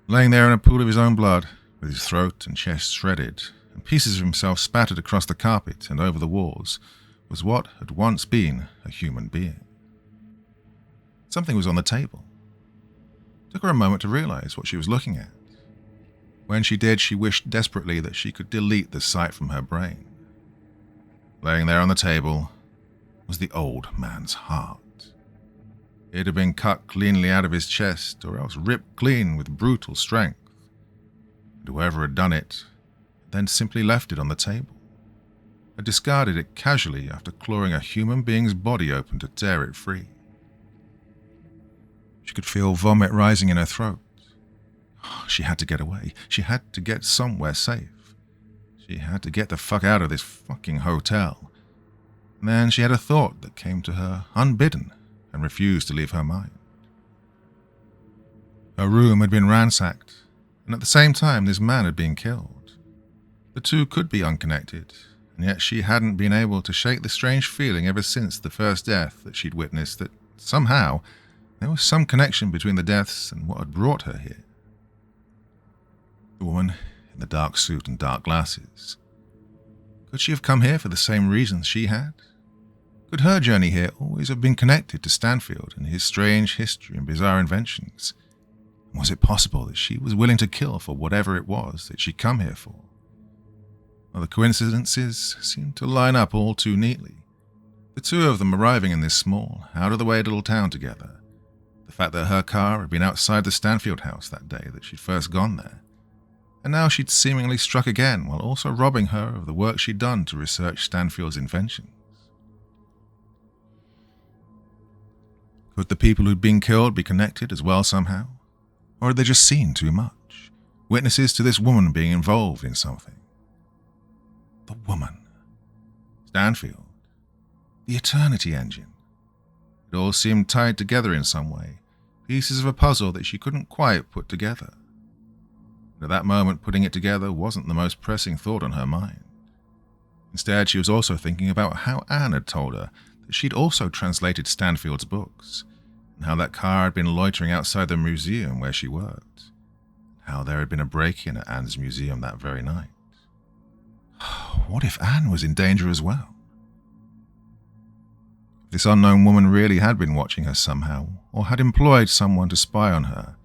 Laying there in a pool of his own blood, with his throat and chest shredded, and pieces of himself spattered across the carpet and over the walls, was what had once been a human being. Something was on the table. It took her a moment to realize what she was looking at. When she did, she wished desperately that she could delete the sight from her brain. Laying there on the table was the old man's heart. It had been cut cleanly out of his chest, or else ripped clean with brutal strength. And whoever had done it then simply left it on the table. had discarded it casually after clawing a human being's body open to tear it free. She could feel vomit rising in her throat. She had to get away. She had to get somewhere safe. She had to get the fuck out of this fucking hotel. And then she had a thought that came to her unbidden and refused to leave her mind. Her room had been ransacked, and at the same time this man had been killed. The two could be unconnected, and yet she hadn't been able to shake the strange feeling ever since the first death that she'd witnessed that somehow there was some connection between the deaths and what had brought her here. The woman in the dark suit and dark glasses. Could she have come here for the same reasons she had? Could her journey here always have been connected to Stanfield and his strange history and bizarre inventions? Was it possible that she was willing to kill for whatever it was that she'd come here for? Well, the coincidences seemed to line up all too neatly. The two of them arriving in this small, out-of-the-way little town together. The fact that her car had been outside the Stanfield House that day that she'd first gone there. And now she'd seemingly struck again while also robbing her of the work she'd done to research Stanfield's inventions. Could the people who'd been killed be connected as well somehow? Or had they just seen too much? Witnesses to this woman being involved in something. The woman. Stanfield. The Eternity Engine. It all seemed tied together in some way, pieces of a puzzle that she couldn't quite put together. And at that moment, putting it together wasn't the most pressing thought on her mind. Instead, she was also thinking about how Anne had told her that she'd also translated Stanfield's books, and how that car had been loitering outside the museum where she worked, and how there had been a break-in at Anne's museum that very night. What if Anne was in danger as well? This unknown woman really had been watching her somehow, or had employed someone to spy on her.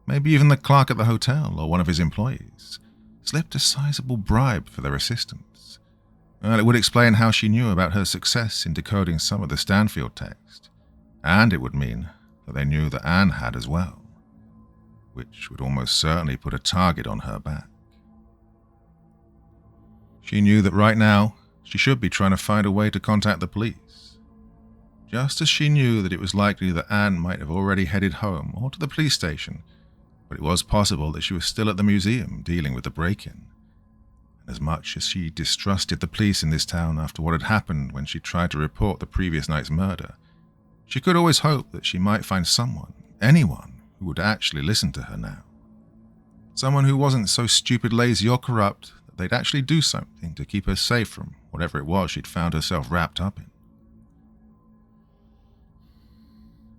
Maybe even the clerk at the hotel or one of his employees slipped a sizable bribe for their assistance. Well, it would explain how she knew about her success in decoding some of the Stanfield text, and it would mean that they knew that Anne had as well, which would almost certainly put a target on her back. She knew that right now she should be trying to find a way to contact the police, just as she knew that it was likely that Anne might have already headed home or to the police station, but it was possible that she was still at the museum dealing with the break-in. And as much as she distrusted the police in this town after what had happened when she tried to report the previous night's murder, she could always hope that she might find someone, anyone, who would actually listen to her now. Someone who wasn't so stupid, lazy, or corrupt that they'd actually do something to keep her safe from whatever it was she'd found herself wrapped up in.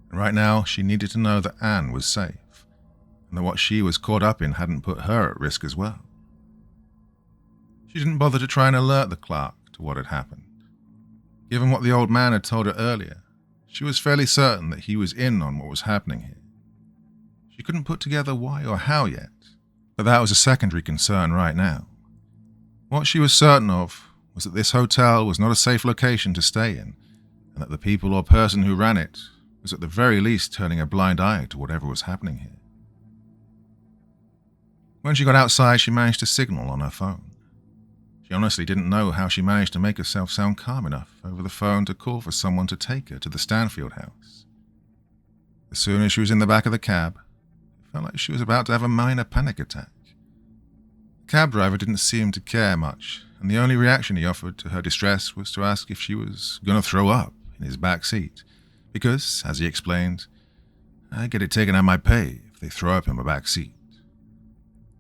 And right now, she needed to know that Anne was safe, and that what she was caught up in hadn't put her at risk as well. She didn't bother to try and alert the clerk to what had happened. Given what the old man had told her earlier, she was fairly certain that he was in on what was happening here. She couldn't put together why or how yet, but that was a secondary concern right now. What she was certain of was that this hotel was not a safe location to stay in, and that the people or person who ran it was at the very least turning a blind eye to whatever was happening here. When she got outside, she managed to signal on her phone. She honestly didn't know how she managed to make herself sound calm enough over the phone to call for someone to take her to the Stanfield House. As soon as she was in the back of the cab, it felt like she was about to have a minor panic attack. The cab driver didn't seem to care much, and the only reaction he offered to her distress was to ask if she was going to throw up in his back seat, because, as he explained, I get it taken out my pay if they throw up in my back seat.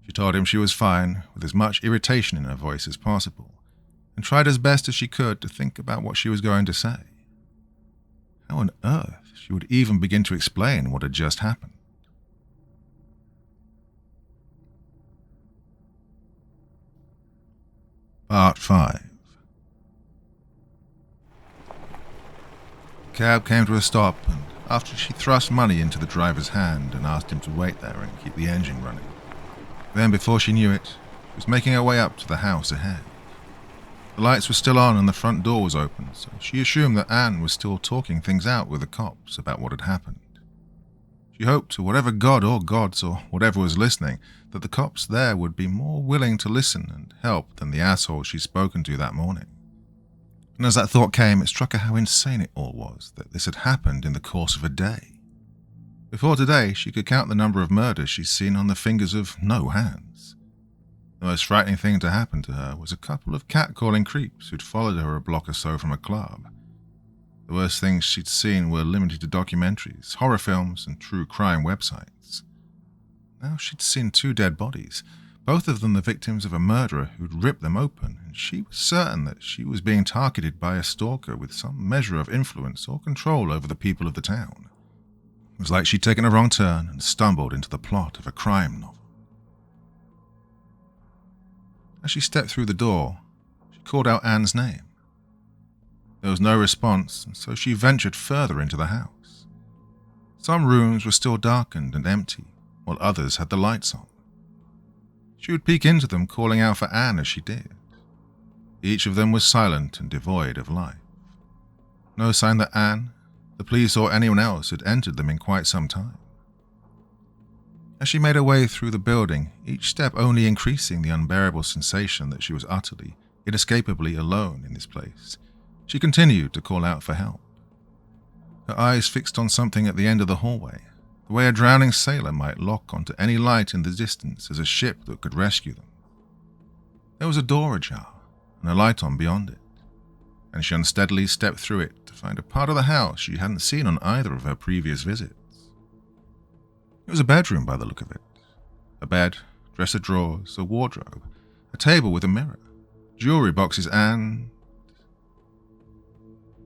She told him she was fine, with as much irritation in her voice as possible, and tried as best as she could to think about what she was going to say. How on earth she would even begin to explain what had just happened. Part 5. The cab came to a stop, and after she thrust money into the driver's hand and asked him to wait there and keep the engine running, then before she knew it, she was making her way up to the house ahead. The lights were still on and the front door was open, so she assumed that Anne was still talking things out with the cops about what had happened. She hoped to whatever god or gods or whatever was listening that the cops there would be more willing to listen and help than the assholes she'd spoken to that morning. And as that thought came, it struck her how insane it all was that this had happened in the course of a day. Before today, she could count the number of murders she'd seen on the fingers of no hands. The most frightening thing to happen to her was a couple of catcalling creeps who'd followed her a block or so from a club. The worst things she'd seen were limited to documentaries, horror films, and true crime websites. Now she'd seen 2 dead bodies, both of them the victims of a murderer who'd ripped them open, and she was certain that she was being targeted by a stalker with some measure of influence or control over the people of the town. It was like she'd taken a wrong turn and stumbled into the plot of a crime novel. As she stepped through the door, she called out Anne's name. There was no response, and so she ventured further into the house. Some rooms were still darkened and empty, while others had the lights on. She would peek into them, calling out for Anne as she did. Each of them was silent and devoid of life. No sign that Anne, the police, or anyone else had entered them in quite some time. As she made her way through the building, each step only increasing the unbearable sensation that she was utterly, inescapably alone in this place, she continued to call out for help. Her eyes fixed on something at the end of the hallway, the way a drowning sailor might lock onto any light in the distance as a ship that could rescue them. There was a door ajar and a light on beyond it, and she unsteadily stepped through it to find a part of the house she hadn't seen on either of her previous visits. It was a bedroom by the look of it. A bed, dresser drawers, a wardrobe, a table with a mirror, jewelry boxes, and...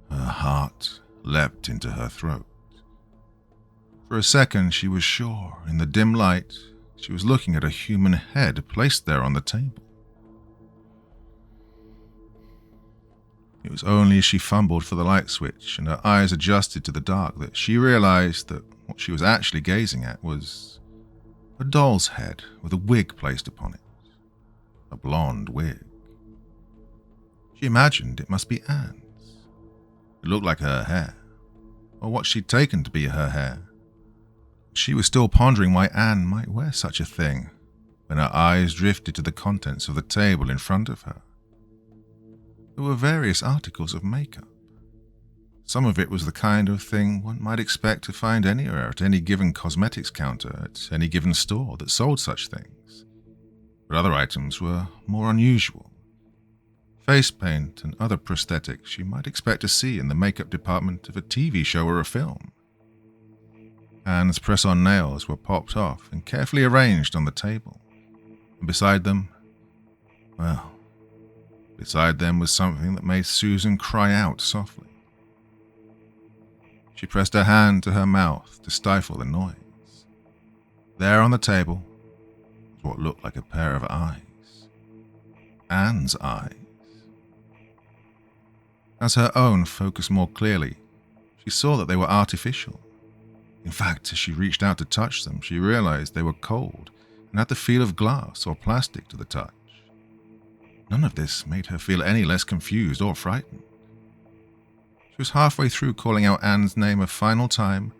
Her heart leapt into her throat. For a second, she was sure, in the dim light, she was looking at a human head placed there on the table. It was only as she fumbled for the light switch and her eyes adjusted to the dark that she realized that what she was actually gazing at was a doll's head with a wig placed upon it. A blonde wig. She imagined it must be Anne's. It looked like her hair, or what she'd taken to be her hair. She was still pondering why Anne might wear such a thing when her eyes drifted to the contents of the table in front of her. There were various articles of makeup. Some of it was the kind of thing one might expect to find anywhere at any given cosmetics counter at any given store that sold such things. But other items were more unusual. Face paint and other prosthetics you might expect to see in the makeup department of a TV show or a film. Anne's press-on nails were popped off and carefully arranged on the table. And beside them was something that made Susan cry out softly. She pressed her hand to her mouth to stifle the noise. There on the table was what looked like a pair of eyes. Anne's eyes. As her own focused more clearly, she saw that they were artificial. In fact, as she reached out to touch them, she realized they were cold and had the feel of glass or plastic to the touch. None of this made her feel any less confused or frightened. She was halfway through calling out Anne's name a final time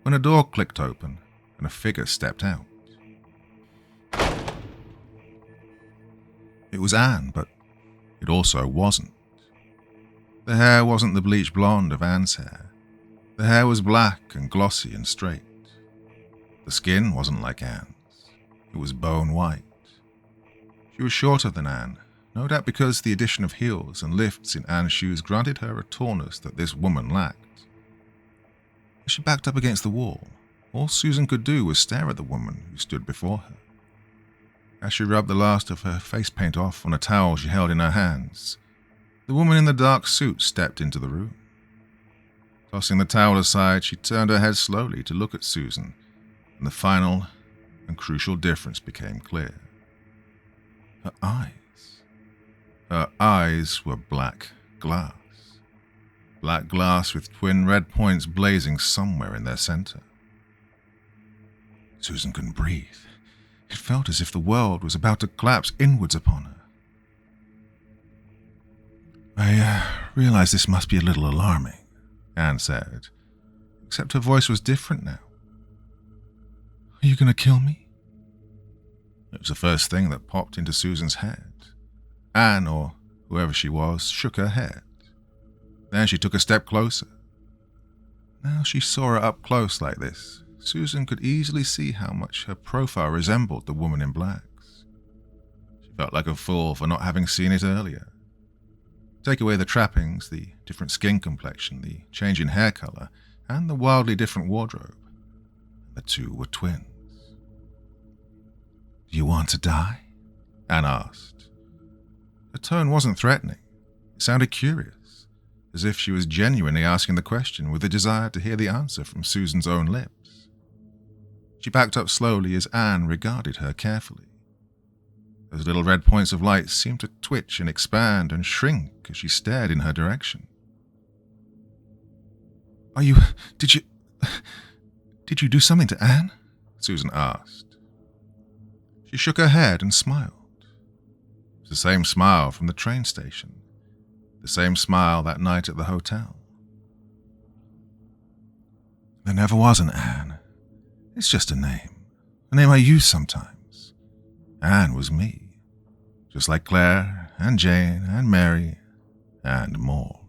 when a door clicked open and a figure stepped out. It was Anne, but it also wasn't. The hair wasn't the bleached blonde of Anne's hair. The hair was black and glossy and straight. The skin wasn't like Anne's. It was bone white. She was shorter than Anne, no doubt because the addition of heels and lifts in Anne's shoes granted her a tallness that this woman lacked. As she backed up against the wall, all Susan could do was stare at the woman who stood before her. As she rubbed the last of her face paint off on a towel she held in her hands, the woman in the dark suit stepped into the room. Tossing the towel aside, she turned her head slowly to look at Susan, and the final and crucial difference became clear. Her eyes. Her eyes were black glass. Black glass with twin red points blazing somewhere in their center. Susan couldn't breathe. It felt as if the world was about to collapse inwards upon her. I realize this must be a little alarming, Anne said, except her voice was different now. Are you going to kill me? It was the first thing that popped into Susan's head. Anne, or whoever she was, shook her head. Then she took a step closer. Now she saw her up close like this. Susan could easily see how much her profile resembled the woman in blacks. She felt like a fool for not having seen it earlier. Take away the trappings, the different skin complexion, the change in hair color, and the wildly different wardrobe. The two were twins. "Do you want to die?" Anne asked. Her tone wasn't threatening. It sounded curious, as if she was genuinely asking the question with a desire to hear the answer from Susan's own lips. She backed up slowly as Anne regarded her carefully. Those little red points of light seemed to twitch and expand and shrink as she stared in her direction. Did you do something to Anne?" Susan asked. She shook her head and smiled. It was the same smile from the train station, the same smile that night at the hotel. "There never was an Anne. It's just a name I use sometimes. Anne was me, just like Claire and Jane and Mary and more."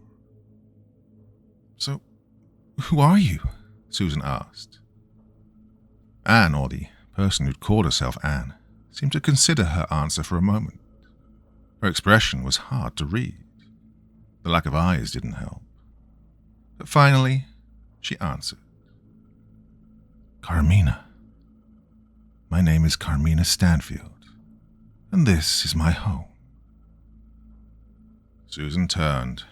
"So, who are you?" Susan asked. Anne, or the person who'd called herself Anne, seemed to consider her answer for a moment. Her expression was hard to read. The lack of eyes didn't help. But finally, she answered. "Carmina. My name is Carmina Stanfield, and this is my home." Susan turned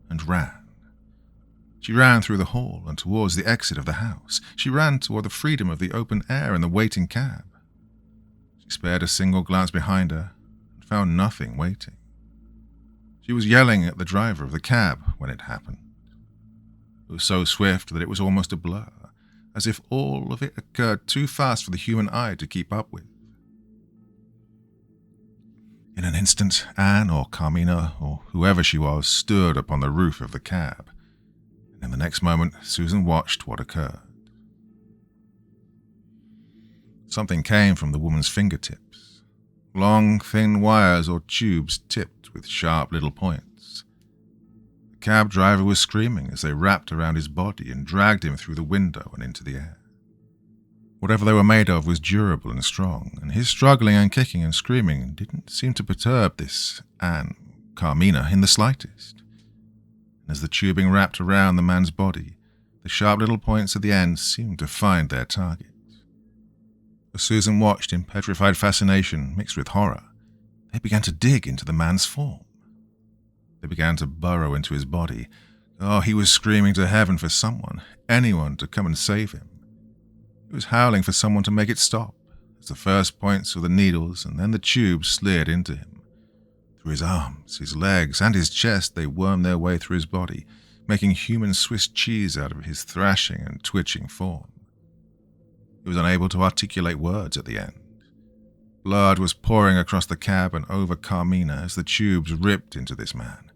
and ran. She ran through the hall and towards the exit of the house. She ran toward the freedom of the open air and the waiting cab. She spared a single glance behind her and found nothing waiting. She was yelling at the driver of the cab when it happened. It was so swift that it was almost a blur, as if all of it occurred too fast for the human eye to keep up with. In an instant, Anne or Carmina or whoever she was stood upon the roof of the cab. In the next moment, Susan watched what occurred. Something came from the woman's fingertips. Long, thin wires or tubes tipped with sharp little points. The cab driver was screaming as they wrapped around his body and dragged him through the window and into the air. Whatever they were made of was durable and strong, and his struggling and kicking and screaming didn't seem to perturb this Anne, Carmina, in the slightest. As the tubing wrapped around the man's body, the sharp little points at the end seemed to find their target. As Susan watched in petrified fascination mixed with horror, they began to dig into the man's form. They began to burrow into his body. Oh, he was screaming to heaven for someone, anyone, to come and save him. He was howling for someone to make it stop, as the first points of the needles and then the tubes slid into him. Through his arms, his legs, and his chest, they wormed their way through his body, making human Swiss cheese out of his thrashing and twitching form. He was unable to articulate words at the end. Blood was pouring across the cab and over Carmina as the tubes ripped into this man.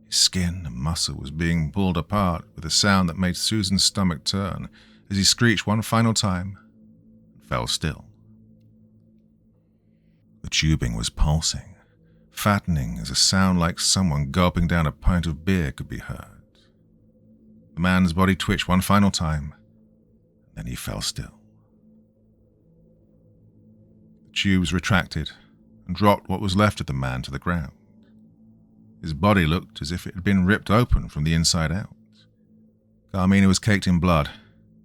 His skin and muscle was being pulled apart with a sound that made Susan's stomach turn as he screeched one final time and fell still. The tubing was pulsing, fattening as a sound like someone gulping down a pint of beer could be heard. The man's body twitched one final time, then he fell still. The tubes retracted and dropped what was left of the man to the ground. His body looked as if it had been ripped open from the inside out. Carmina was caked in blood,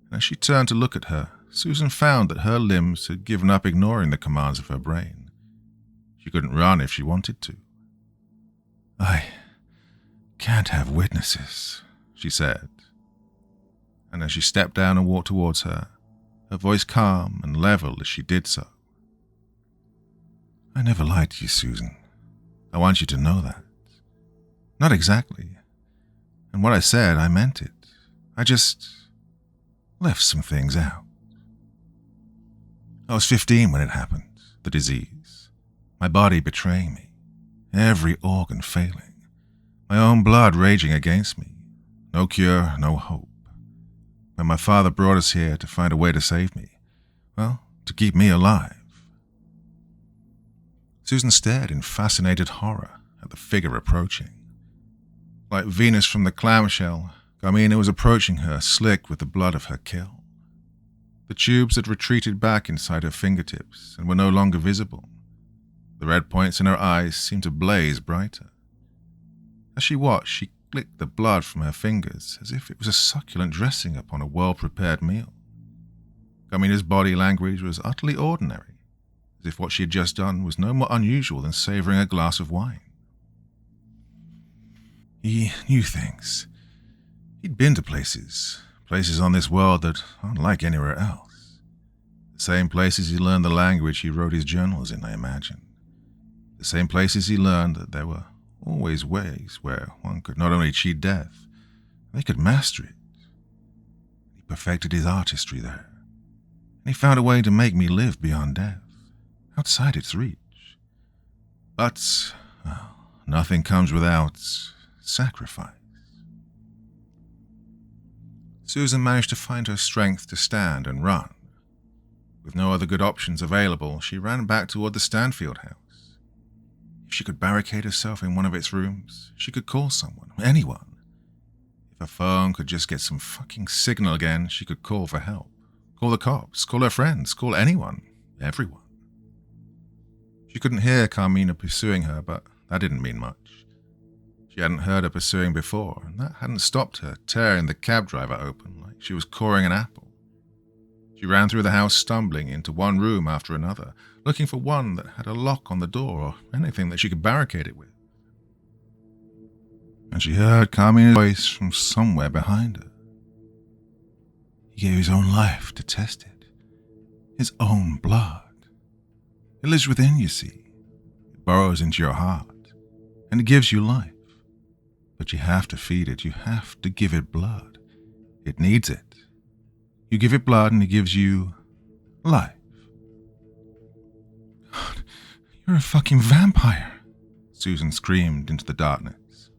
and as she turned to look at her, Susan found that her limbs had given up ignoring the commands of her brain. She couldn't run if she wanted to. "I can't have witnesses," she said. And as she stepped down and walked towards her voice calm and level as she did so. "I never lied to you, Susan. I want you to know that. Not exactly. And what I said, I meant it. I just left some things out. I was 15 when it happened, the disease. My body betraying me, every organ failing, my own blood raging against me, no cure, no hope. When my father brought us here to find a way to save me, well, to keep me alive." Susan stared in fascinated horror at the figure approaching. Like Venus from the clamshell, Carmina was approaching her, slick with the blood of her kill. The tubes had retreated back inside her fingertips and were no longer visible. The red points in her eyes seemed to blaze brighter. As she watched, she licked the blood from her fingers as if it was a succulent dressing upon a well-prepared meal. Carmina's body language was utterly ordinary, as if what she had just done was no more unusual than savoring a glass of wine. He knew things. He'd been to places on this world that aren't like anywhere else. The same places he learned the language he wrote his journals in, I imagine. The same places he learned that there were always ways where one could not only cheat death, they could master it. He perfected his artistry there, and he found a way to make me live beyond death, outside its reach. But, well, nothing comes without sacrifice. Susan managed to find her strength to stand and run. With no other good options available, she ran back toward the Stanfield House. If she could barricade herself in one of its rooms, she could call someone, anyone. If her phone could just get some fucking signal again, she could call for help. Call the cops, call her friends, call anyone, everyone. She couldn't hear Carmina pursuing her, but that didn't mean much. She hadn't heard her pursuing before, and that hadn't stopped her tearing the cab driver open like she was coring an apple. She ran through the house, stumbling into one room after another, looking for one that had a lock on the door or anything that she could barricade it with. And she heard Carmina's voice from somewhere behind her. He gave his own life to test it. His own blood. It lives within, you see. It burrows into your heart, and it gives you life. But you have to feed it. You have to give it blood. It needs it. You give it blood and it gives you life. God, you're a fucking vampire, Susan screamed into the darkness.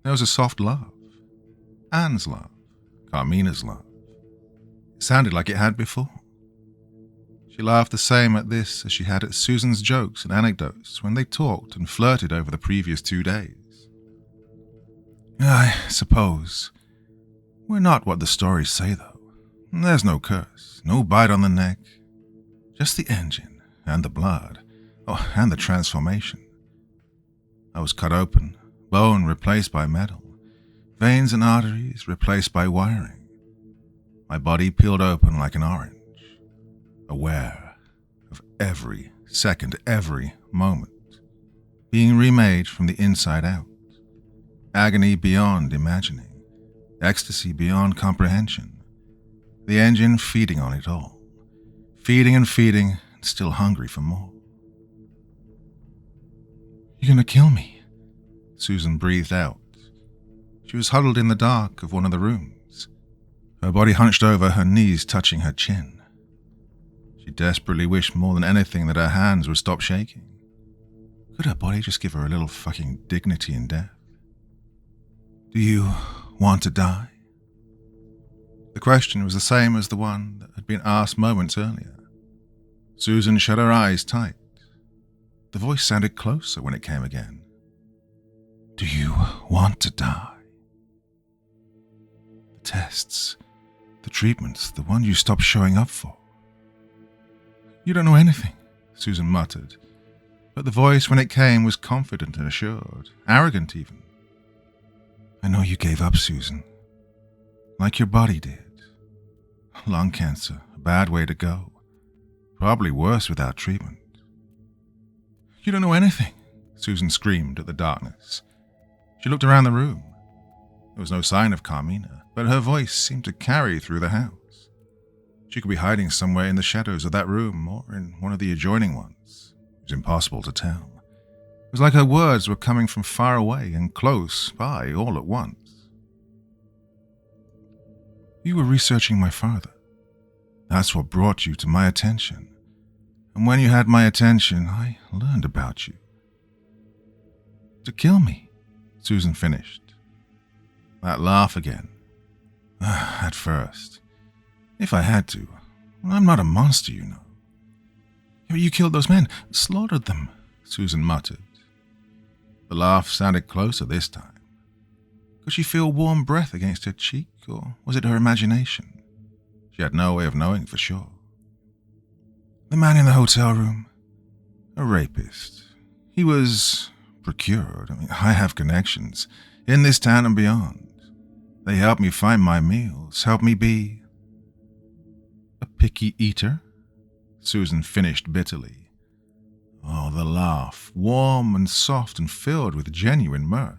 There was a soft laugh. Anne's laugh. Carmina's laugh. It sounded like it had before. She laughed the same at this as she had at Susan's jokes and anecdotes when they talked and flirted over the previous 2 days. I suppose we're not what the stories say, though. There's no curse, no bite on the neck, just the engine and the blood, and the transformation. I was cut open, bone replaced by metal, veins and arteries replaced by wiring. My body peeled open like an orange, aware of every second, every moment, being remade from the inside out. Agony beyond imagining, ecstasy beyond comprehension, the engine feeding on it all, feeding and feeding, and still hungry for more. You're gonna kill me, Susan breathed out. She was huddled in the dark of one of the rooms, her body hunched over, her knees touching her chin. She desperately wished more than anything that her hands would stop shaking. Could her body just give her a little fucking dignity in death? Do you want to die? The question was the same as the one that had been asked moments earlier. Susan shut her eyes tight. The voice sounded closer when it came again. Do you want to die? The tests, the treatments, the one you stopped showing up for. You don't know anything, Susan muttered, but the voice when it came was confident and assured, arrogant even. I know you gave up, Susan, like your body did. Lung cancer, a bad way to go. Probably worse without treatment. You don't know anything, Susan screamed at the darkness. She looked around the room. There was no sign of Carmina, but her voice seemed to carry through the house. She could be hiding somewhere in the shadows of that room or in one of the adjoining ones. It was impossible to tell. It was like her words were coming from far away and close by all at once. You were researching my father. That's what brought you to my attention. And when you had my attention, I learned about you. To kill me, Susan finished. That laugh again. At first. If I had to. I'm not a monster, you know. You killed those men, slaughtered them, Susan muttered. The laugh sounded closer this time. Could she feel warm breath against her cheek, or was it her imagination? She had no way of knowing for sure. The man in the hotel room, a rapist. He was procured. I have connections in this town and beyond. They help me find my meals, help me be a picky eater. Susan finished bitterly. Oh, the laugh, warm and soft and filled with genuine mirth.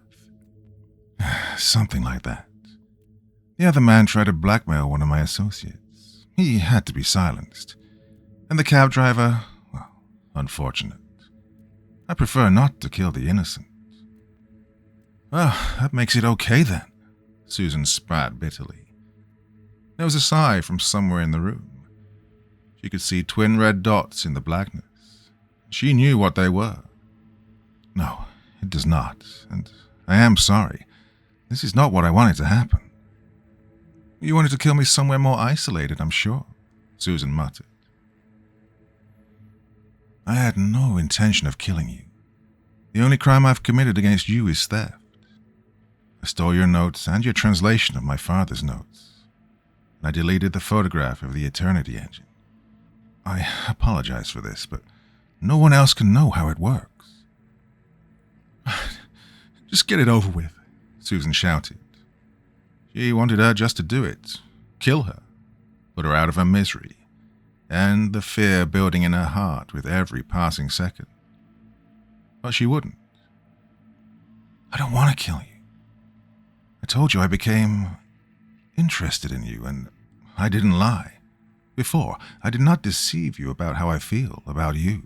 Something like that. The other man tried to blackmail one of my associates. He had to be silenced. And the cab driver, well, unfortunate. I prefer not to kill the innocent. Well, that makes it okay then, Susan spat bitterly. There was a sigh from somewhere in the room. She could see twin red dots in the blackness. She knew what they were. No, it does not, and I am sorry. This is not what I wanted to happen. You wanted to kill me somewhere more isolated, I'm sure, Susan muttered. I had no intention of killing you. The only crime I've committed against you is theft. I stole your notes and your translation of my father's notes, and I deleted the photograph of the Eternity engine. I apologize for this, but no one else can know how it works. Just get it over with, Susan shouted. She wanted her just to do it, kill her, put her out of her misery, and the fear building in her heart with every passing second. But she wouldn't. I don't want to kill you. I told you I became interested in you, and I didn't lie. Before, I did not deceive you about how I feel about you,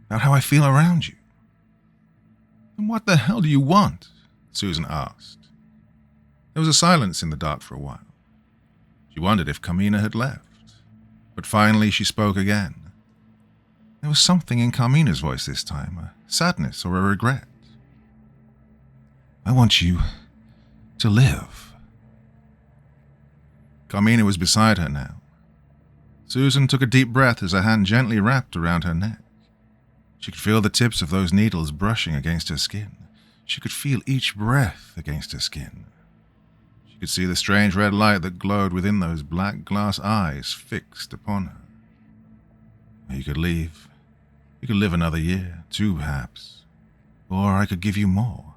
about how I feel around you. Then what the hell do you want? Susan asked. There was a silence in the dark for a while. She wondered if Carmina had left, but finally she spoke again. There was something in Carmina's voice this time, a sadness or a regret. I want you to live. Carmina was beside her now. Susan took a deep breath as her hand gently wrapped around her neck. She could feel the tips of those needles brushing against her skin. She could feel each breath against her skin. She could see the strange red light that glowed within those black glass eyes fixed upon her. You could leave. You could live another year, 2 perhaps. Or I could give you more.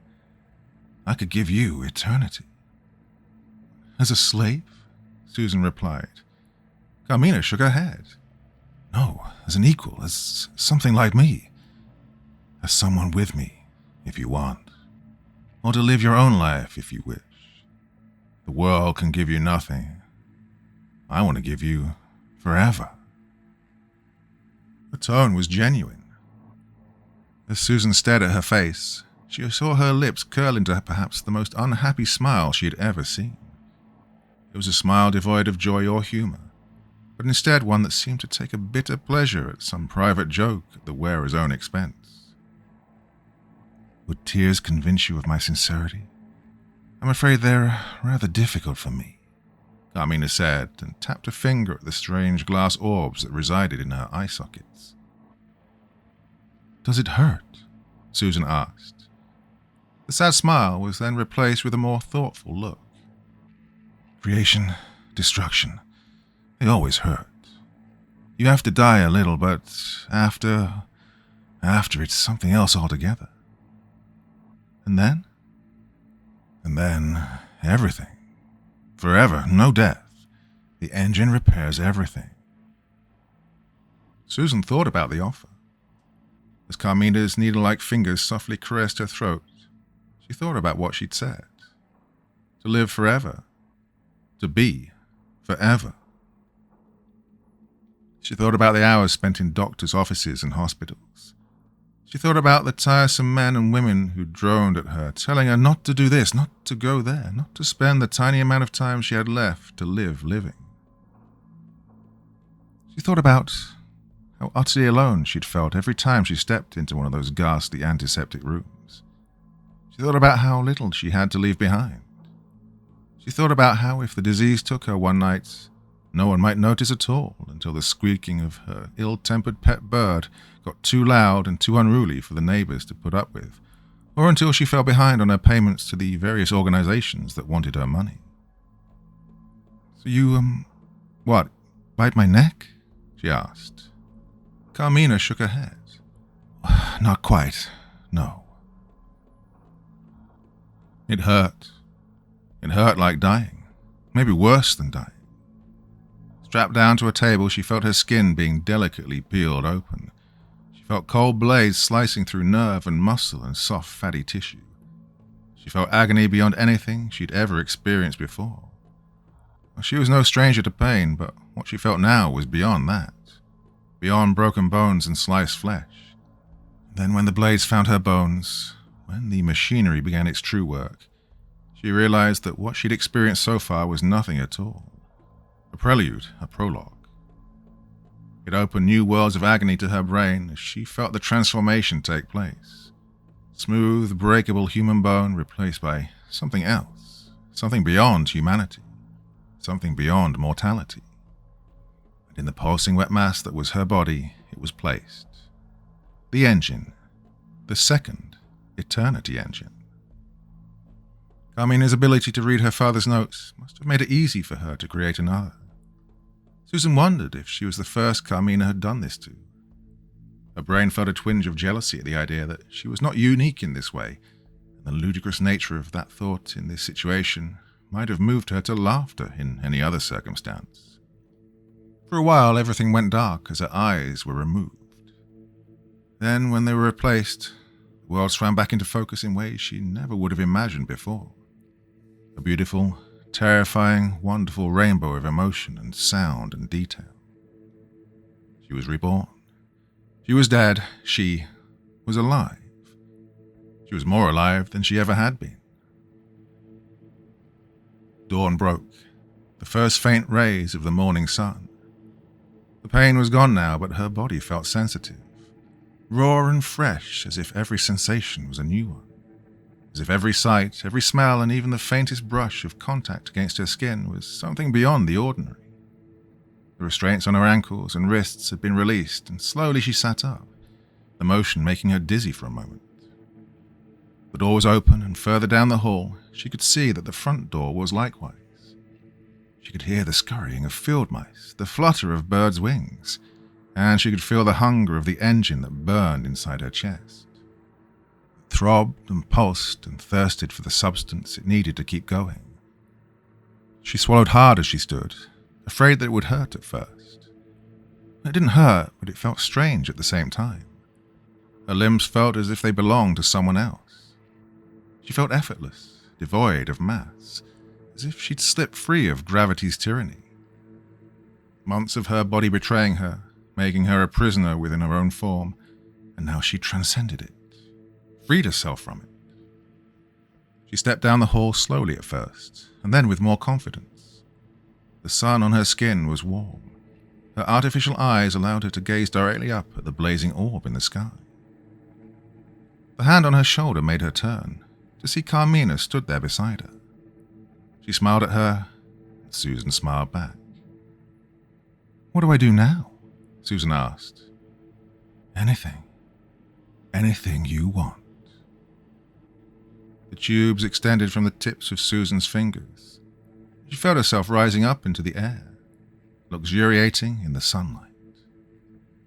I could give you eternity. As a slave? Susan replied. Carmina shook her head. No, as an equal, as something like me. As someone with me, if you want. Or to live your own life, if you wish. The world can give you nothing. I want to give you forever. The tone was genuine. As Susan stared at her face, she saw her lips curl into perhaps the most unhappy smile she had ever seen. It was a smile devoid of joy or humor, but instead one that seemed to take a bitter pleasure at some private joke at the wearer's own expense. Would tears convince you of my sincerity? I'm afraid they're rather difficult for me, Carmina said, and tapped a finger at the strange glass orbs that resided in her eye sockets. Does it hurt? Susan asked. The sad smile was then replaced with a more thoughtful look. Creation, destruction, they always hurt. You have to die a little, but after it's something else altogether. And then? And then everything. Forever, no death. The engine repairs everything. Susan thought about the offer. As Carmina's needle-like fingers softly caressed her throat, she thought about what she'd said. To live forever. To be forever. She thought about the hours spent in doctors' offices and hospitals. She thought about the tiresome men and women who droned at her, telling her not to do this, not to go there, not to spend the tiny amount of time she had left to live living. She thought about how utterly alone she'd felt every time she stepped into one of those ghastly antiseptic rooms. She thought about how little she had to leave behind. She thought about how if the disease took her one night, no one might notice at all until the squeaking of her ill-tempered pet bird got too loud and too unruly for the neighbors to put up with, or until she fell behind on her payments to the various organizations that wanted her money. "So you, what, bite my neck?" she asked. Carmina shook her head. "Not quite, no." It hurt. It hurt like dying, maybe worse than dying. Strapped down to a table, she felt her skin being delicately peeled open. She felt cold blades slicing through nerve and muscle and soft, fatty tissue. She felt agony beyond anything she'd ever experienced before. She was no stranger to pain, but what she felt now was beyond that, beyond broken bones and sliced flesh. Then when the blades found her bones, when the machinery began its true work, she realized that what she'd experienced so far was nothing at all. A prelude, a prologue. It opened new worlds of agony to her brain as she felt the transformation take place. Smooth, breakable human bone replaced by something else, something beyond humanity, something beyond mortality. And in the pulsing wet mass that was her body, it was placed. The engine, the second Eternity engine. Carmina's ability to read her father's notes must have made it easy for her to create another. Susan wondered if she was the first Carmina had done this to. Her brain felt a twinge of jealousy at the idea that she was not unique in this way, and the ludicrous nature of that thought in this situation might have moved her to laughter in any other circumstance. For a while, everything went dark as her eyes were removed. Then, when they were replaced, the world swam back into focus in ways she never would have imagined before. A beautiful, terrifying, wonderful rainbow of emotion and sound and detail. She was reborn. She was dead. She was alive. She was more alive than she ever had been. Dawn broke, the first faint rays of the morning sun. The pain was gone now, but her body felt sensitive. Raw and fresh, as if every sensation was a new one. As if every sight, every smell, and even the faintest brush of contact against her skin was something beyond the ordinary. The restraints on her ankles and wrists had been released, and slowly she sat up, the motion making her dizzy for a moment. The door was open, and further down the hall, she could see that the front door was likewise. She could hear the scurrying of field mice, the flutter of birds' wings, and she could feel the hunger of the engine that burned inside her chest. It throbbed and pulsed and thirsted for the substance it needed to keep going. She swallowed hard as she stood, afraid that it would hurt at first. It didn't hurt, but it felt strange at the same time. Her limbs felt as if they belonged to someone else. She felt effortless, devoid of mass, as if she'd slipped free of gravity's tyranny. Months of her body betraying her, making her a prisoner within her own form, and now she transcended it, freed herself from it. She stepped down the hall slowly at first, and then with more confidence. The sun on her skin was warm. Her artificial eyes allowed her to gaze directly up at the blazing orb in the sky. The hand on her shoulder made her turn, to see Carmina stood there beside her. She smiled at her, and Susan smiled back. "What do I do now?" Susan asked. "Anything. Anything you want." The tubes extended from the tips of Susan's fingers. She felt herself rising up into the air, luxuriating in the sunlight.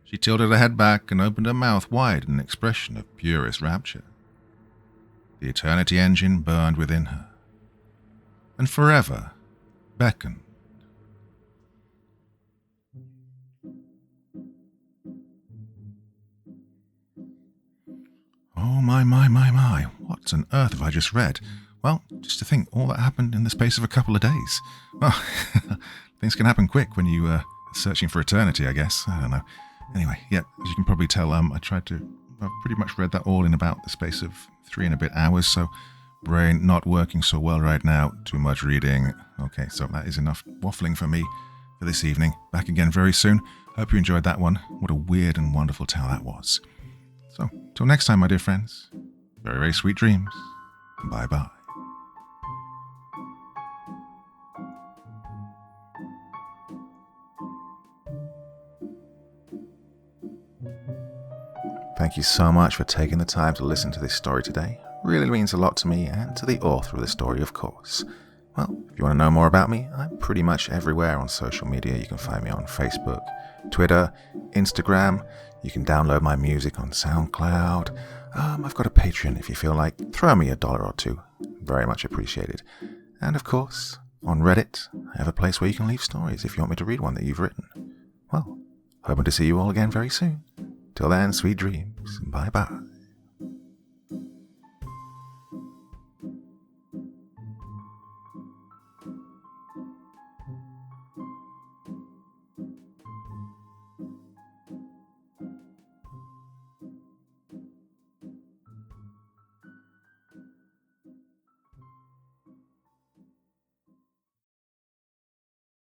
She tilted her head back and opened her mouth wide in an expression of purest rapture. The eternity engine burned within her, and forever beckoned. Oh, my. What on earth have I just read? Well, just to think, all that happened in the space of a couple of days. Well, things can happen quick when you are searching for eternity, I guess. I don't know. Anyway, yeah, as you can probably tell, I've pretty much read that all in about the space of 3 and a bit hours, so brain not working so well right now. Too much reading. Okay, so that is enough waffling for me for this evening. Back again very soon. Hope you enjoyed that one. What a weird and wonderful tale that was. So, till next time, my dear friends, very, very sweet dreams. Bye-bye. Thank you so much for taking the time to listen to this story today. really means a lot to me and to the author of the story, of course. Well, if you want to know more about me, I'm pretty much everywhere on social media. You can find me on Facebook, Twitter, Instagram. You can download my music on SoundCloud. I've got a Patreon if you feel like. Throw me $1 or $2. Very much appreciated. And of course, on Reddit, I have a place where you can leave stories if you want me to read one that you've written. Well, hoping to see you all again very soon. Till then, sweet dreams. Bye-bye.